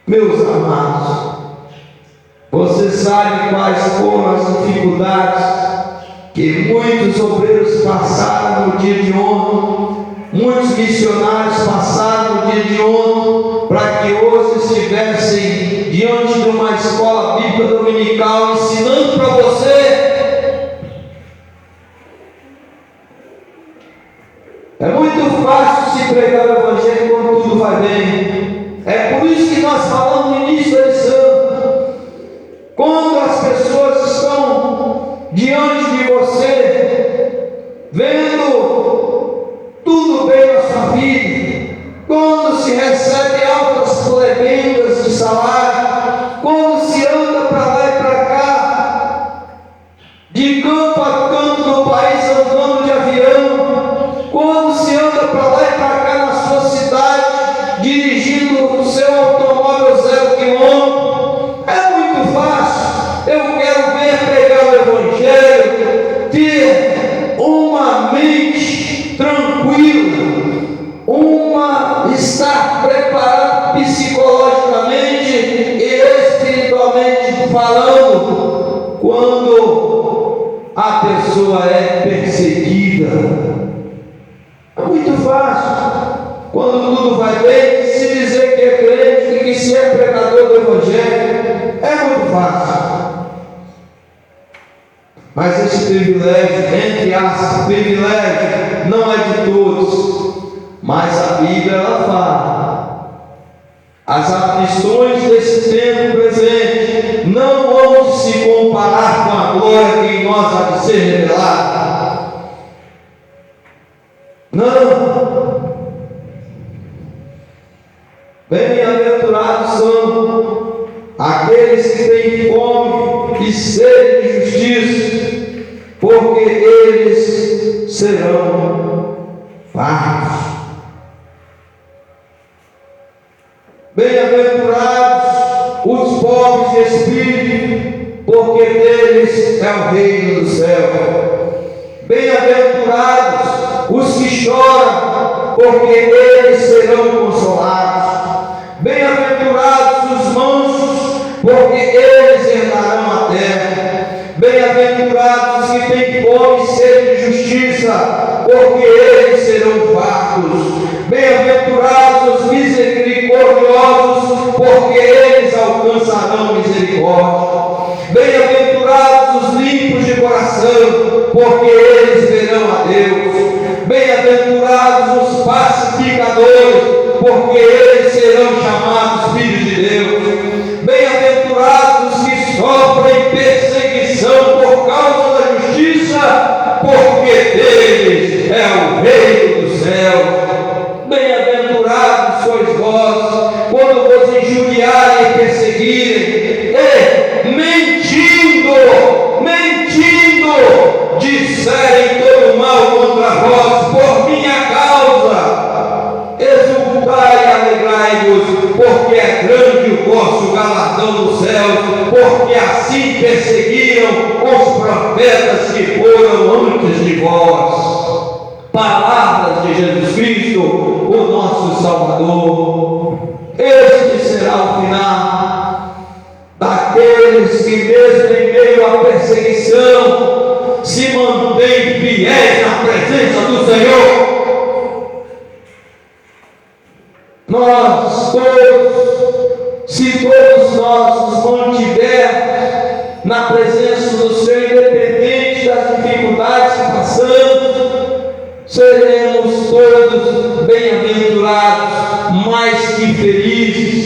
Meus amados, você sabe quais foram as dificuldades que muitos obreiros passaram no dia de ontem, muitos missionários passaram no dia de ontem, para que hoje estivessem diante de uma escola bíblica dominical ensinando para você. É muito fácil se pregar o evangelho quando tudo vai bem. É por isso que nós falamos no início da lição. Quando as pessoas estão diante de você, vendo tudo bem na sua vida, quando se recebe altas plebendas de salário, quando se anda para lá e para cá, de campo a canto do país andando de avião, quando se anda para lá e para cá na sua cidade, dirigindo o seu automóvel 0 km, é muito fácil. Eu quero ver pregar o evangelho, ter uma mente tranquila, estar preparado psicologicamente e espiritualmente falando, quando a pessoa é perseguida. É muito fácil, quando tudo vai bem, se dizer que é crente e que se é pregador do evangelho, é muito fácil. Mas esse privilégio, entre aspas, privilégio, não é de todos. Mas a Bíblia, ela fala As aflições desse tempo presente não vão se comparar com a glória que em nós há de ser revelada. Não. Bem-aventurados são aqueles que têm fome e sede de justiça, porque eles serão fartos. Bem-aventurados os pobres de espírito, porque deles é o reino do céu. Bem-aventurados os que choram, porque eles serão consolados. Bem-aventurados os mansos, porque eles herdarão a terra. Bem-aventurados os que têm fome e sede de justiça, porque eles serão fartos. Bem-aventurados os misericordiosos, porque eles alcançarão misericórdia. Bem-aventurados os limpos de coração, porque eles verão a Deus. Bem-aventurados os pacificadores, porque eles serão chamados filhos de Deus. Bem-aventurados os que sofrem perseguição por causa da justiça, porque deles é o reino do céu. Bem-aventurados sois vós, quando vos injuriarem e perseguirem, mentindo, disserem todo mal contra vós por minha causa. Exultai e alegrai-vos, porque é grande o vosso galardão no céu, porque assim perseguiram os profetas que foram antes de vós. Palavras de Jesus Cristo, o nosso Salvador. Este será o final daqueles que, mesmo em meio à perseguição, se mantêm fiéis na presença do Senhor. Nós todos, se todos nós nos mantivermos na presença do Senhor, independente das dificuldades que passamos, seremos todos bem-aventurados, mais que felizes.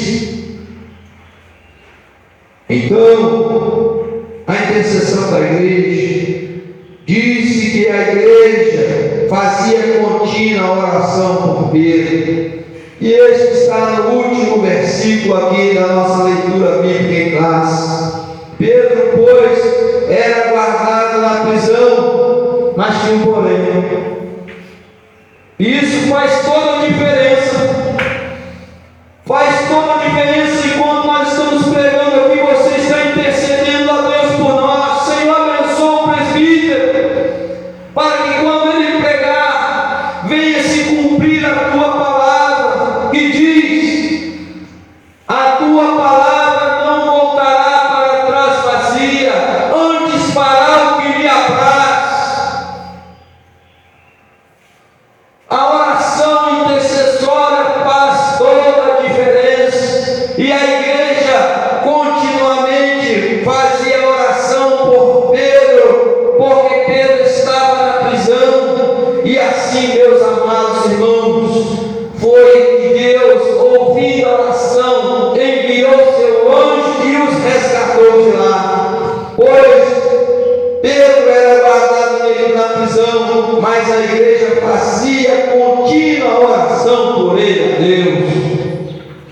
Então, a intercessão da igreja disse que a igreja fazia contínua oração por Pedro. E este está no último versículo aqui da nossa leitura bíblica em classe. Pedro, pois, era guardado na prisão, mas tinha um porém. Isso faz toda a diferença. Faz toda a diferença enquanto nós estamos pregando aqui. Você está intercedendo a Deus por nós. Senhor, abençoa o presbítero, para que quando ele pregar, venha se cumprir a tua palavra, que diz: a tua palavra não voltará para trás vazia, antes fará o que lhe apraz. A oração intercessória faz toda a diferença, e a igreja continuamente fazia oração por Pedro, porque Pedro estava na prisão. E assim, meus amados irmãos, foi que Deus, ouvindo a oração, enviou seu anjo e os resgatou de lá. Pois Pedro era guardado nele na prisão, mas a igreja fazia contínua oração por ele a Deus.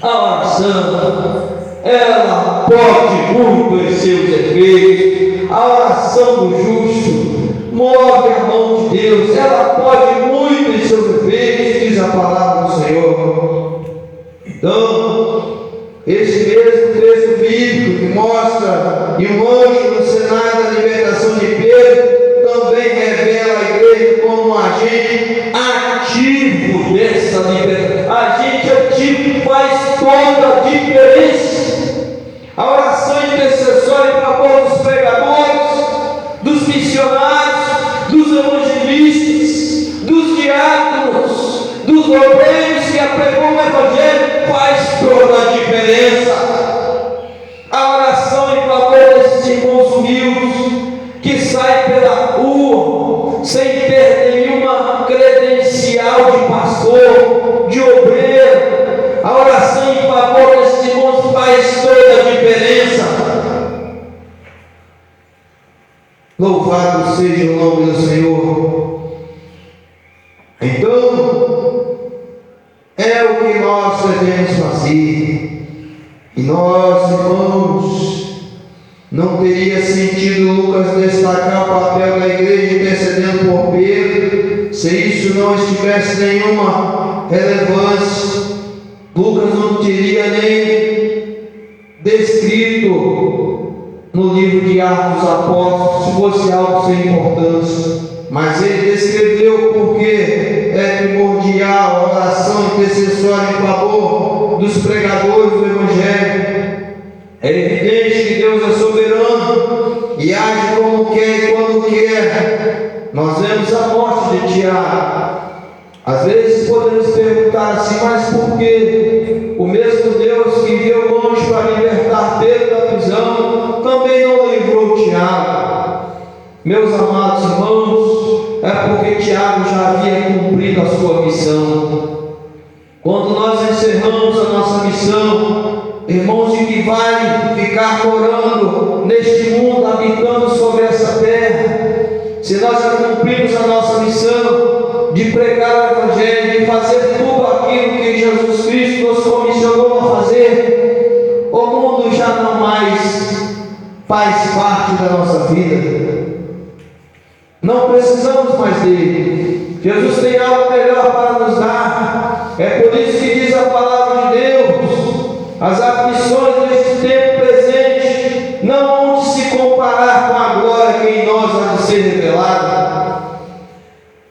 A oração, ela pode muito em seus efeitos. A oração do justo move a mão de Deus, ela pode muito em seus efeitos, diz a palavra do Senhor. Então, esse mesmo texto bíblico que mostra que o anjo no cenário da libertação de Pedro também revela a igreja como um agente ativo dessa libertação. Agente ativo que faz toda a diferença. A oração intercessória em favor dos pregadores, dos missionários, dos evangelistas, dos diáconos, dos obreiros que apregam o evangelho, faz toda a diferença. A oração em favor desses irmãos humildes que saem pela rua sem ter nenhuma credencial de pastor, de obreiro. A oração em favor desses Louvado seja o nome do Senhor. Então, é o que nós devemos fazer. E nós, irmãos, não teria sentido Lucas destacar o papel da igreja intercedendo por Pedro, se isso não estivesse nenhuma relevância. Lucas não teria nem descrito no livro de Atos dos Apóstolos, se fosse algo sem importância, mas ele descreveu porque é primordial a oração intercessória em favor dos pregadores do Evangelho. É evidente que Deus é soberano e age como quer e quando quer. Nós vemos a morte de Tiago. Às vezes podemos perguntar assim, mas por quê? O mesmo Deus que enviou o anjo para libertar Pedro da prisão também não livrou Tiago. Meus amados irmãos, é porque Tiago já havia cumprido a sua missão. Quando nós encerramos a nossa missão, irmãos, de que vale ficar morando neste mundo, habitando sobre essa terra, se nós já cumprimos a nossa missão de pregar o Evangelho, de fazer tudo aquilo que Jesus Cristo nos comissionou a fazer, o mundo já não mais faz parte da nossa vida. Não precisamos mais dele. Jesus tem algo melhor para nos dar. É por isso que diz a palavra de Deus: as aflições deste tempo presente não hão de se comparar com a glória que em nós há de ser revelada.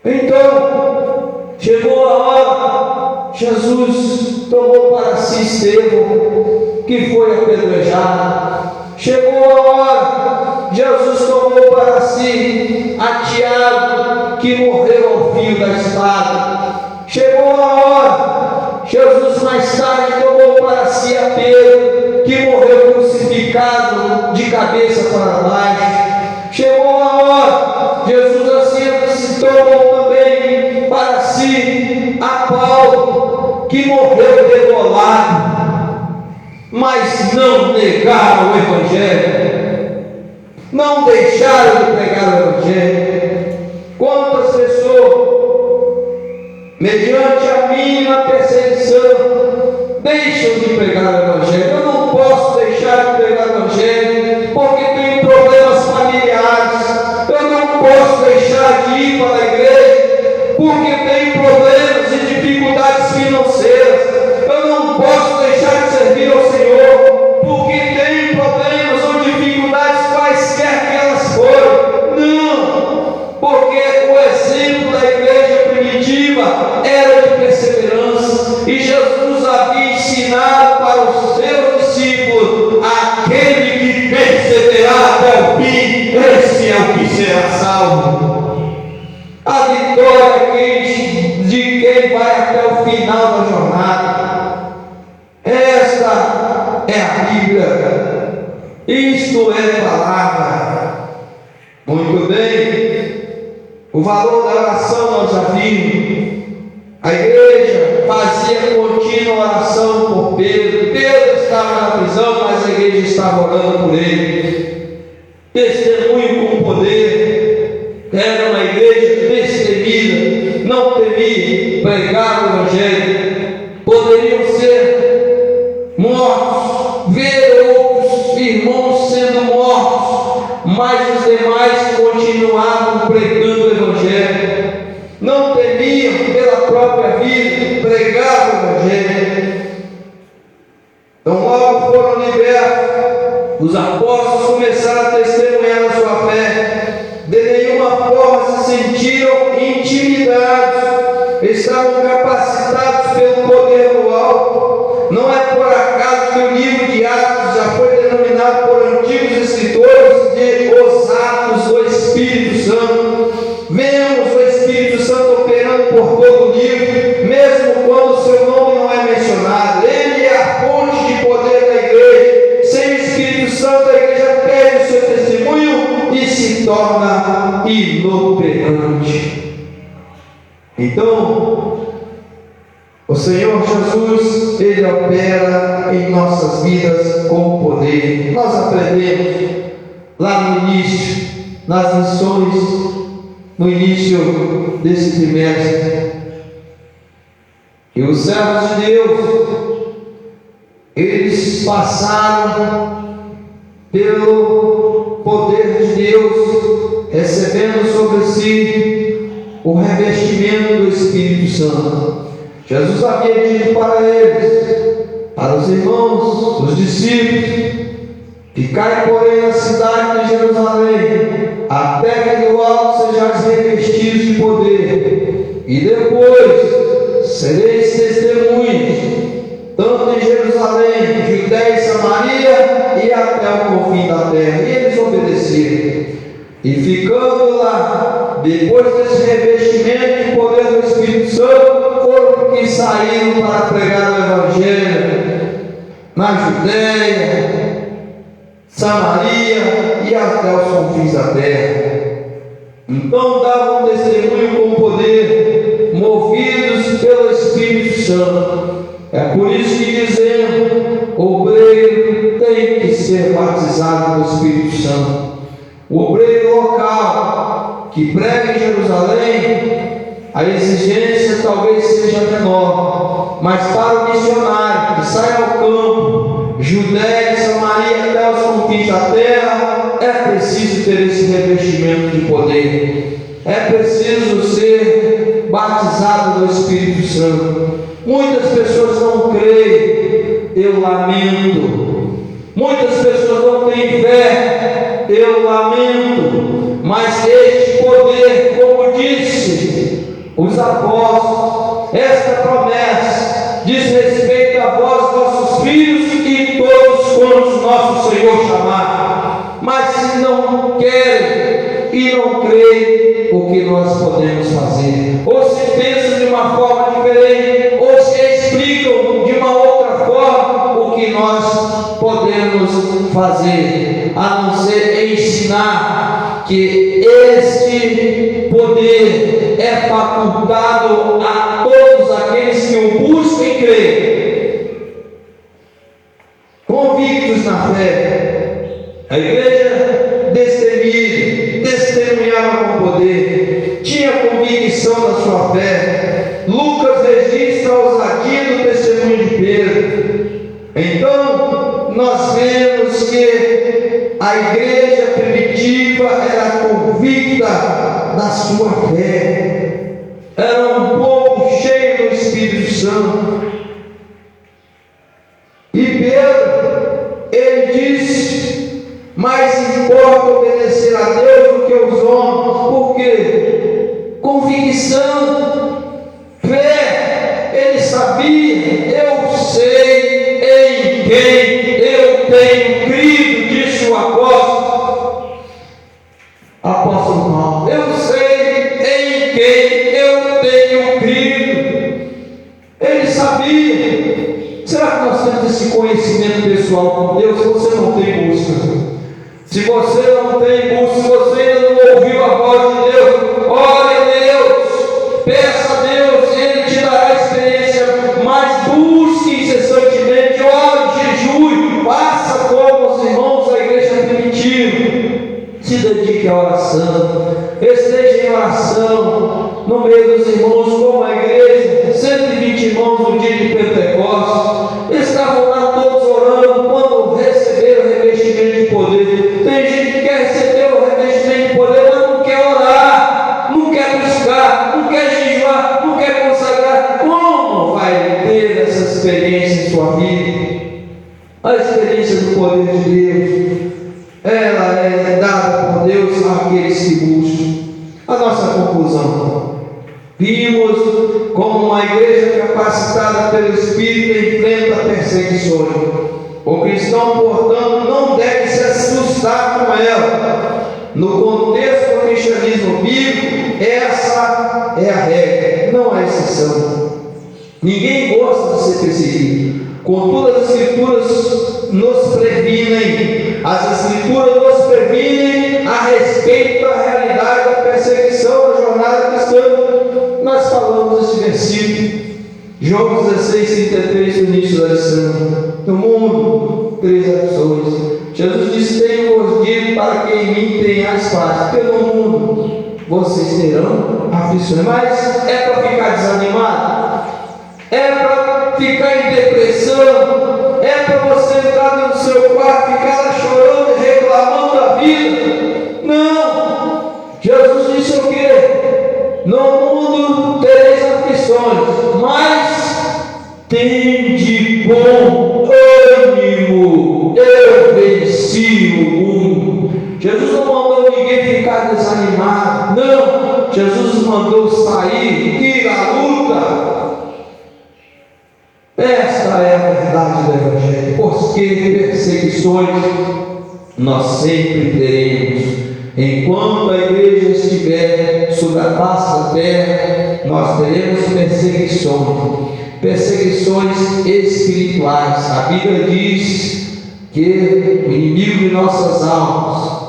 Então, chegou a hora, Jesus tomou para si Estevão, que foi apedrejado. Chegou a hora, Jesus tomou para si a Tiago, que morreu ao fio da espada. Chegou a hora, Jesus mais tarde tomou para si a Pedro, que morreu crucificado de cabeça para baixo. Chegou a hora, Jesus assim tomou também para si a Paulo, que morreu degolado, mas não negaram o Evangelho, não deixaram de pregar o Evangelho. Quantas pessoas, mediante a mínima perseguição, deixam de pregar o Evangelho? Eu não posso deixar de pregar o Evangelho porque tenho problemas familiares. Eu não posso deixar de ir para a igreja porque tenho problemas e dificuldades financeiras. Eu não posso deixar de servir ao Senhor porque tenho problemas ou dificuldades quaisquer que elas forem. Não, porque o exemplo da igreja primitiva era de perseverança, e Jesus havia ensinado para os seus discípulos: aquele que perseverar até o fim, esse é o que será salvo. A vitória de quem vai até o final da jornada. Esta é a Bíblia, isto é palavra. Muito bem, o valor da oração nós já vimos. A igreja fazia contínua oração por Pedro. Pedro estava na prisão, mas a igreja estava orando por ele. Testemunho com poder. Era uma igreja destemida, não temia pregar o Evangelho. Poderiam ser mortos, ver outros irmãos sendo mortos, mas os demais continuavam pregando o Evangelho. Não temiam pela própria vida, pregavam o Evangelho. Então, logo foram libertos, os apóstolos começaram a testemunhar a sua fé. De nenhuma forma se sentiram intimidados, estavam capacitados pelo poder do alto. Não é por acaso que o livro de Atos já foi denominado por antigos escritores de os Atos do Espírito Santo. Vemos o Espírito Santo operando por todo o livro, mesmo quando o seu nome não é mencionado. Ele é a fonte de poder da igreja. Sem o Espírito Santo, a igreja perde o seu testemunho e se torna inoperante. Então, o Senhor Jesus, Ele opera em nossas vidas com poder. Nós aprendemos lá no início, nas lições no início desse trimestre. E os servos de Deus, eles passaram pelo poder de Deus, recebendo sobre si o revestimento do Espírito Santo. Jesus havia dito para eles, para os irmãos, os discípulos: ficai, porém, na cidade de Jerusalém, até que do alto sejais revestidos de poder, e depois sereis testemunhas, tanto em Jerusalém, Judéia e Samaria, e até o confim da terra. E eles obedeceram. E ficando lá, depois desse revestimento de poder do Espírito Santo, foram que saíram para pregar o Evangelho na Judéia, Samaria e até os confins da terra. Então davam testemunho com poder, movidos pelo Espírito Santo. É por isso que dizemos: o obreiro tem que ser batizado no Espírito Santo. O obreiro local que prega em Jerusalém, a exigência talvez seja menor, mas para o missionário que sai ao campo, Judéia e Samaria até os confins da terra, é preciso ter esse revestimento de poder. É preciso ser batizado no Espírito Santo. Muitas pessoas não creem, eu lamento. Muitas pessoas não têm fé, eu lamento. Mas este poder, como disse os apóstolos, esta promessa diz respeito a vós, nossos filhos, e todos quantos nosso Senhor chamar. Mas se não querem e não creem, o que nós podemos fazer? Ou se pensam de uma forma diferente, ou se explicam de uma outra forma, o que nós podemos fazer, a não ser ensinar que este poder é facultado a todos aqueles que o buscam e creem, convictos na fé. A igreja testemunhava com poder, tinha convicção da sua fé. Lucas registra a ousadia do testemunho de Pedro. Então, nós vemos que a igreja primitiva era convicta da sua fé, era um povo cheio do Espírito Santo. E Pedro, ele disse: mais importa obedecer a Deus do que aos homens. Por quê? Convicção, fé. Ele sabia: eu sei em quem eu tenho crido, disse o apóstolo Paulo. Eu sei em quem eu tenho crido. Ele sabia. Será que nós temos esse conhecimento pessoal com Deus? Se você não tem busca, se você não tem busca, se você ainda não ouviu a voz de Deus, ore a Deus, peça a Deus, Ele te dará a experiência. Mas busque incessantemente, ore, jejue, faça como os irmãos da igreja primitiva. Se dedique à oração, esteja em oração no meio dos irmãos, como a igreja, 120 irmãos no dia de Pentecostes, estavam lá todos orando quando receberam o revestimento de poder. Tem gente que quer receber o revestimento de poder, mas não quer orar, não quer buscar, não quer jejuar, não quer consagrar. Como vai ter essa experiência em sua vida? A experiência do poder de Deus, ela é dada por Deus àqueles que buscam. A nossa conclusão: vimos como uma igreja capacitada pelo Espírito enfrenta perseguições. O cristão, portanto, não deve se assustar com ela. No contexto do cristianismo bíblico, essa é a regra, não a exceção. Ninguém gosta de ser perseguido. Contudo, as Escrituras nos previnem. As Escrituras nos previnem a respeito da realidade da perseguição da jornada cristã. Nós falamos esse versículo, João 16:33, no início da lição. No mundo, 3 ações. Jesus disse: tenho-vos dito para que em mim tenhais paz. Pelo mundo vocês terão aflições. Mas é para ficar desanimado? É para ficar em depressão? É para você entrar no seu quarto e ficar lá chorando e reclamando da vida? Não! Jesus disse o quê? No mundo tereis aflições, mas tende bom ânimo, eu venci o mundo. Jesus não mandou ninguém ficar desanimado, não. Jesus mandou sair, ir à luta. Esta é a verdade do Evangelho. Porque perseguições nós sempre teremos. Enquanto a igreja estiver sobre a face da terra, nós teremos perseguições espirituais. A Bíblia diz que o inimigo de nossas almas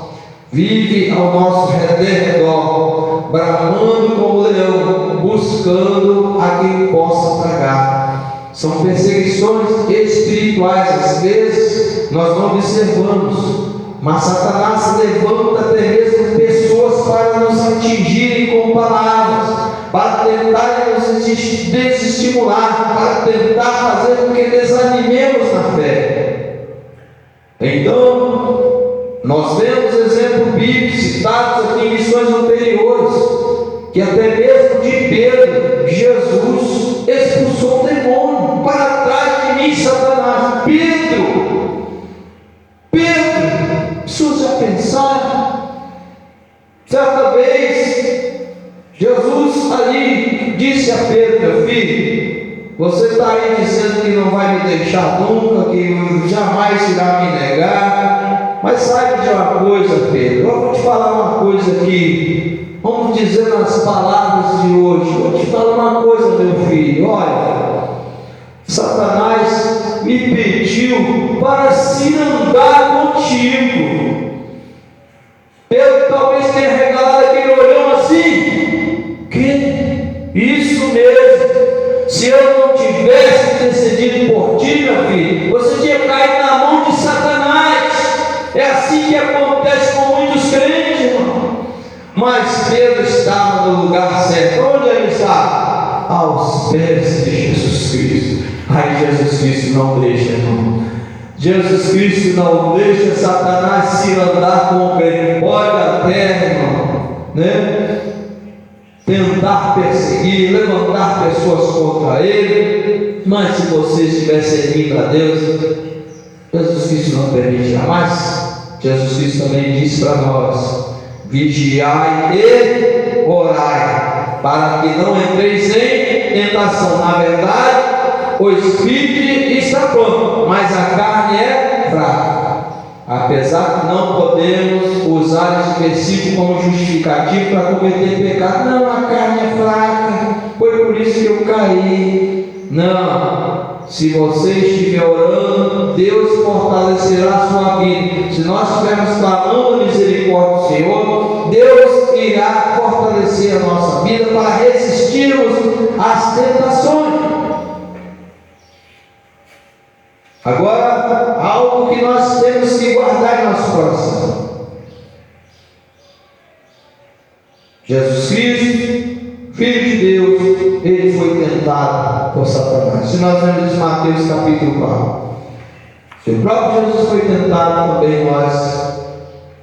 vive ao nosso redor, bramando como leão, buscando a quem possa tragar. São perseguições espirituais. Às vezes nós não observamos, mas Satanás levanta até mesmo pessoas para nos atingirem com palavras, para tentar nos desestimular, para tentar fazer com que desanimemos na fé. Então, nós vemos exemplo bíblico citados aqui em lições anteriores, que até mesmo de Pedro, Jesus expulsou o demônio. Para trás de mim, Satanás. Pedro, precisa pensar. Certa vez, Jesus ali disse a Pedro: meu filho, você está aí dizendo que não vai me deixar nunca, que jamais irá me negar, mas saiba de uma coisa, Pedro. Eu vou te falar uma coisa aqui, vamos dizer nas palavras de hoje. Vou te falar uma coisa, meu filho. Olha, Satanás me pediu para se andar contigo. Pedro talvez tenha regalado aquele olhão assim: que? Isso mesmo. Se eu não tivesse decidido por ti, meu filho, você tinha caído na mão de Satanás. É assim que acontece com muitos crentes, irmão. Mas Pedro estava no lugar certo. Onde ele estava? Aos pés de Jesus Cristo. Aí Jesus Cristo não deixa, irmão. Jesus Cristo não deixa Satanás se andar com ele. Pode até, irmão, né? Tentar perseguir, levantar pessoas contra ele, mas se você estiver servindo a Deus, Jesus Cristo não permite jamais. Jesus Cristo também diz para nós: vigiai e orai, para que não entreis em tentação. Na verdade, o espírito está pronto, mas a carne é fraca. Apesar que não podemos usar esse versículo como justificativo para cometer pecado. Não, a carne é fraca, foi por isso que eu caí. Não, se você estiver orando, Deus fortalecerá a sua vida. Se nós estivermos clamando a misericórdia do Senhor, Deus irá fortalecer a nossa vida para resistirmos às tentações. Agora, algo que nós temos que guardar em nosso coração: Jesus Cristo, Filho de Deus, ele foi tentado por Satanás. Se nós vemos em Mateus capítulo 4, se o próprio Jesus foi tentado, também nós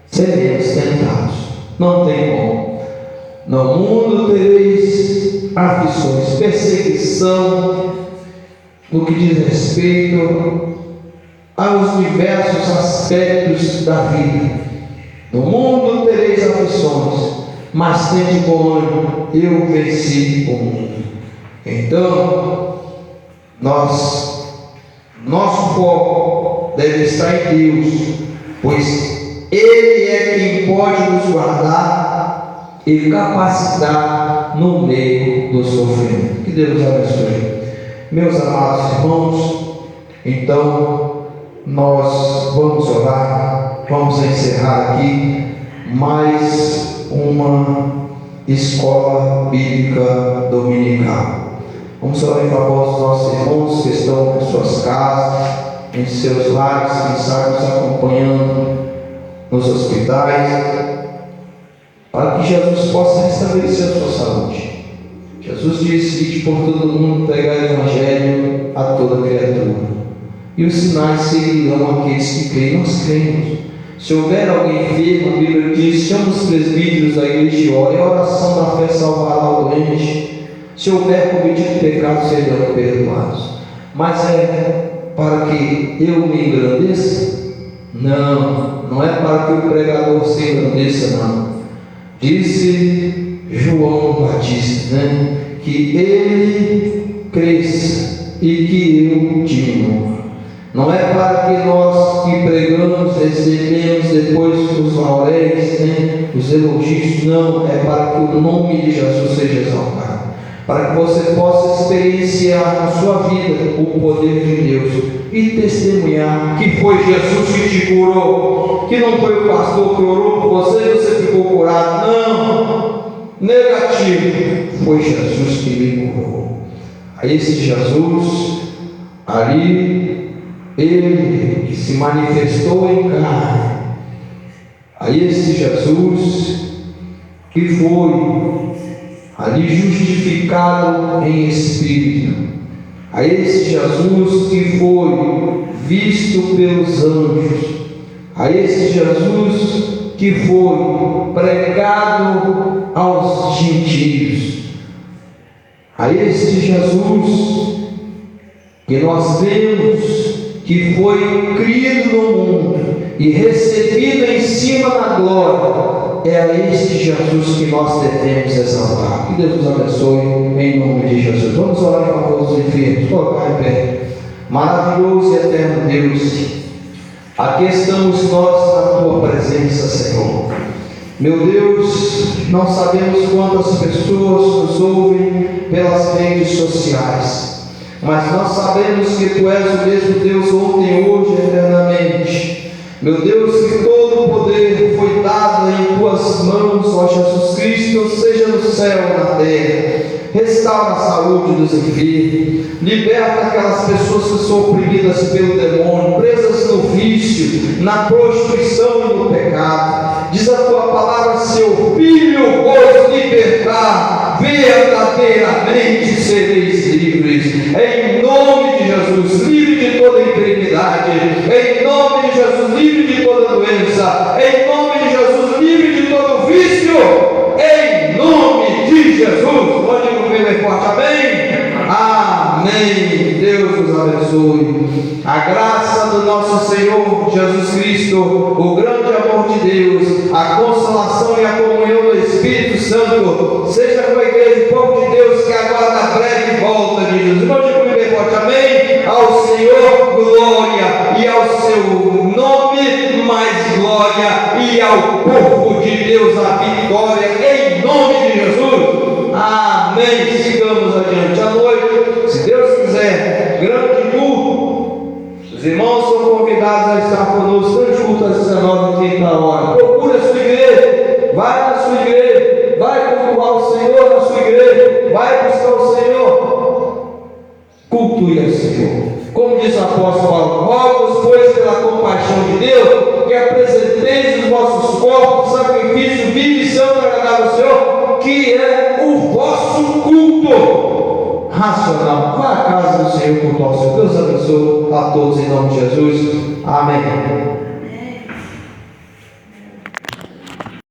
seremos tentados. Não tem como. No mundo tereis aflições, perseguição, no que diz respeito aos diversos aspectos da vida. No mundo tereis aflições, mas tende bom ânimo, eu venci o mundo. Então, nosso foco deve estar em Deus, pois Ele é quem pode nos guardar e capacitar no meio do sofrimento. Que Deus abençoe. Meus amados irmãos, então nós vamos orar, vamos encerrar aqui mais uma escola bíblica dominical. Vamos orar em favor dos nossos irmãos que estão em suas casas, em seus lares, quem sabe nos acompanhando nos hospitais, para que Jesus possa restabelecer a sua saúde. Jesus disse: ide por todo mundo pregar o Evangelho a toda criatura, e os sinais seguirão aqueles que creem. Nós cremos. Se houver alguém enfermo, a Bíblia diz: chama os presbíteros da igreja e ora, e a oração da fé salvará o doente. Se houver cometido pecado, serão perdoados. Mas é para que eu me engrandeça? Não, não é para que o pregador se engrandeça, não. Disse João Batista, que ele cresça e que eu diminua. Não é para que nós que pregamos recebemos depois os lauréis, os elogios. Não, é para que o nome de Jesus seja exaltado, para que você possa experienciar na sua vida o poder de Deus e testemunhar que foi Jesus que te curou, que não foi o pastor que orou por você e você ficou curado. Não, negativo, foi Jesus que me curou. A esse Jesus ali, ele que se manifestou em carne, a esse Jesus que foi ali justificado em espírito, a esse Jesus que foi visto pelos anjos, a esse Jesus que foi pregado aos gentios, a esse Jesus que nós vemos que foi criado no mundo e recebido em cima da glória. É a este Jesus que nós devemos exaltar. Que Deus nos abençoe em nome de Jesus. Vamos orar em favor dos enfermos. Colocar em pé. Maravilhoso e eterno Deus, aqui estamos nós na tua presença, Senhor. Meu Deus, não sabemos quantas pessoas nos ouvem pelas redes sociais, mas nós sabemos que Tu és o mesmo Deus ontem, hoje e eternamente. Meu Deus, que todo o poder foi dado em Tuas mãos, ó Jesus Cristo, seja no céu ou na terra. Restaura a saúde dos enfermos, liberta aquelas pessoas que são oprimidas pelo demônio, presas no vício, na prostituição e no pecado. Diz a Tua palavra: seu Filho vos libertar, verdadeiramente sereis livres. Em nome de Jesus, livre de toda enfermidade. Em nome de Jesus, livre de toda doença. Em nome de Jesus, livre de todo vício. Em nome de Jesus. Pode comer forte, amém? Amém. Deus nos abençoe. A graça do nosso Senhor Jesus Cristo, o grande amor de Deus, a consolação e a comunhão do Espírito Santo seja com a igreja, o povo de Deus que aguarda a breve volta de Jesus. Pode comer forte, amém? Ao Senhor glória, e ao seu nome mais glória, e ao povo de Deus a vitória, em nome de Jesus. Amém. Sigamos adiante à noite, se Deus quiser, grande culto. Os irmãos são convidados a estar conosco, grande culto às 19h30. Procure a sua igreja, vai na sua igreja, vai cultuar o Senhor na sua igreja, vai buscar o Senhor, cultue ao Senhor. Como diz o apóstolo Paulo: rogo-vos, pois, pela compaixão de Deus, que apresenteis os vossos corpos sacrifício vivo e santo agradável ao Senhor, que é o vosso culto racional. Vá à casa do Senhor, cultuar o Senhor. Deus abençoe a todos em nome de Jesus. Amém.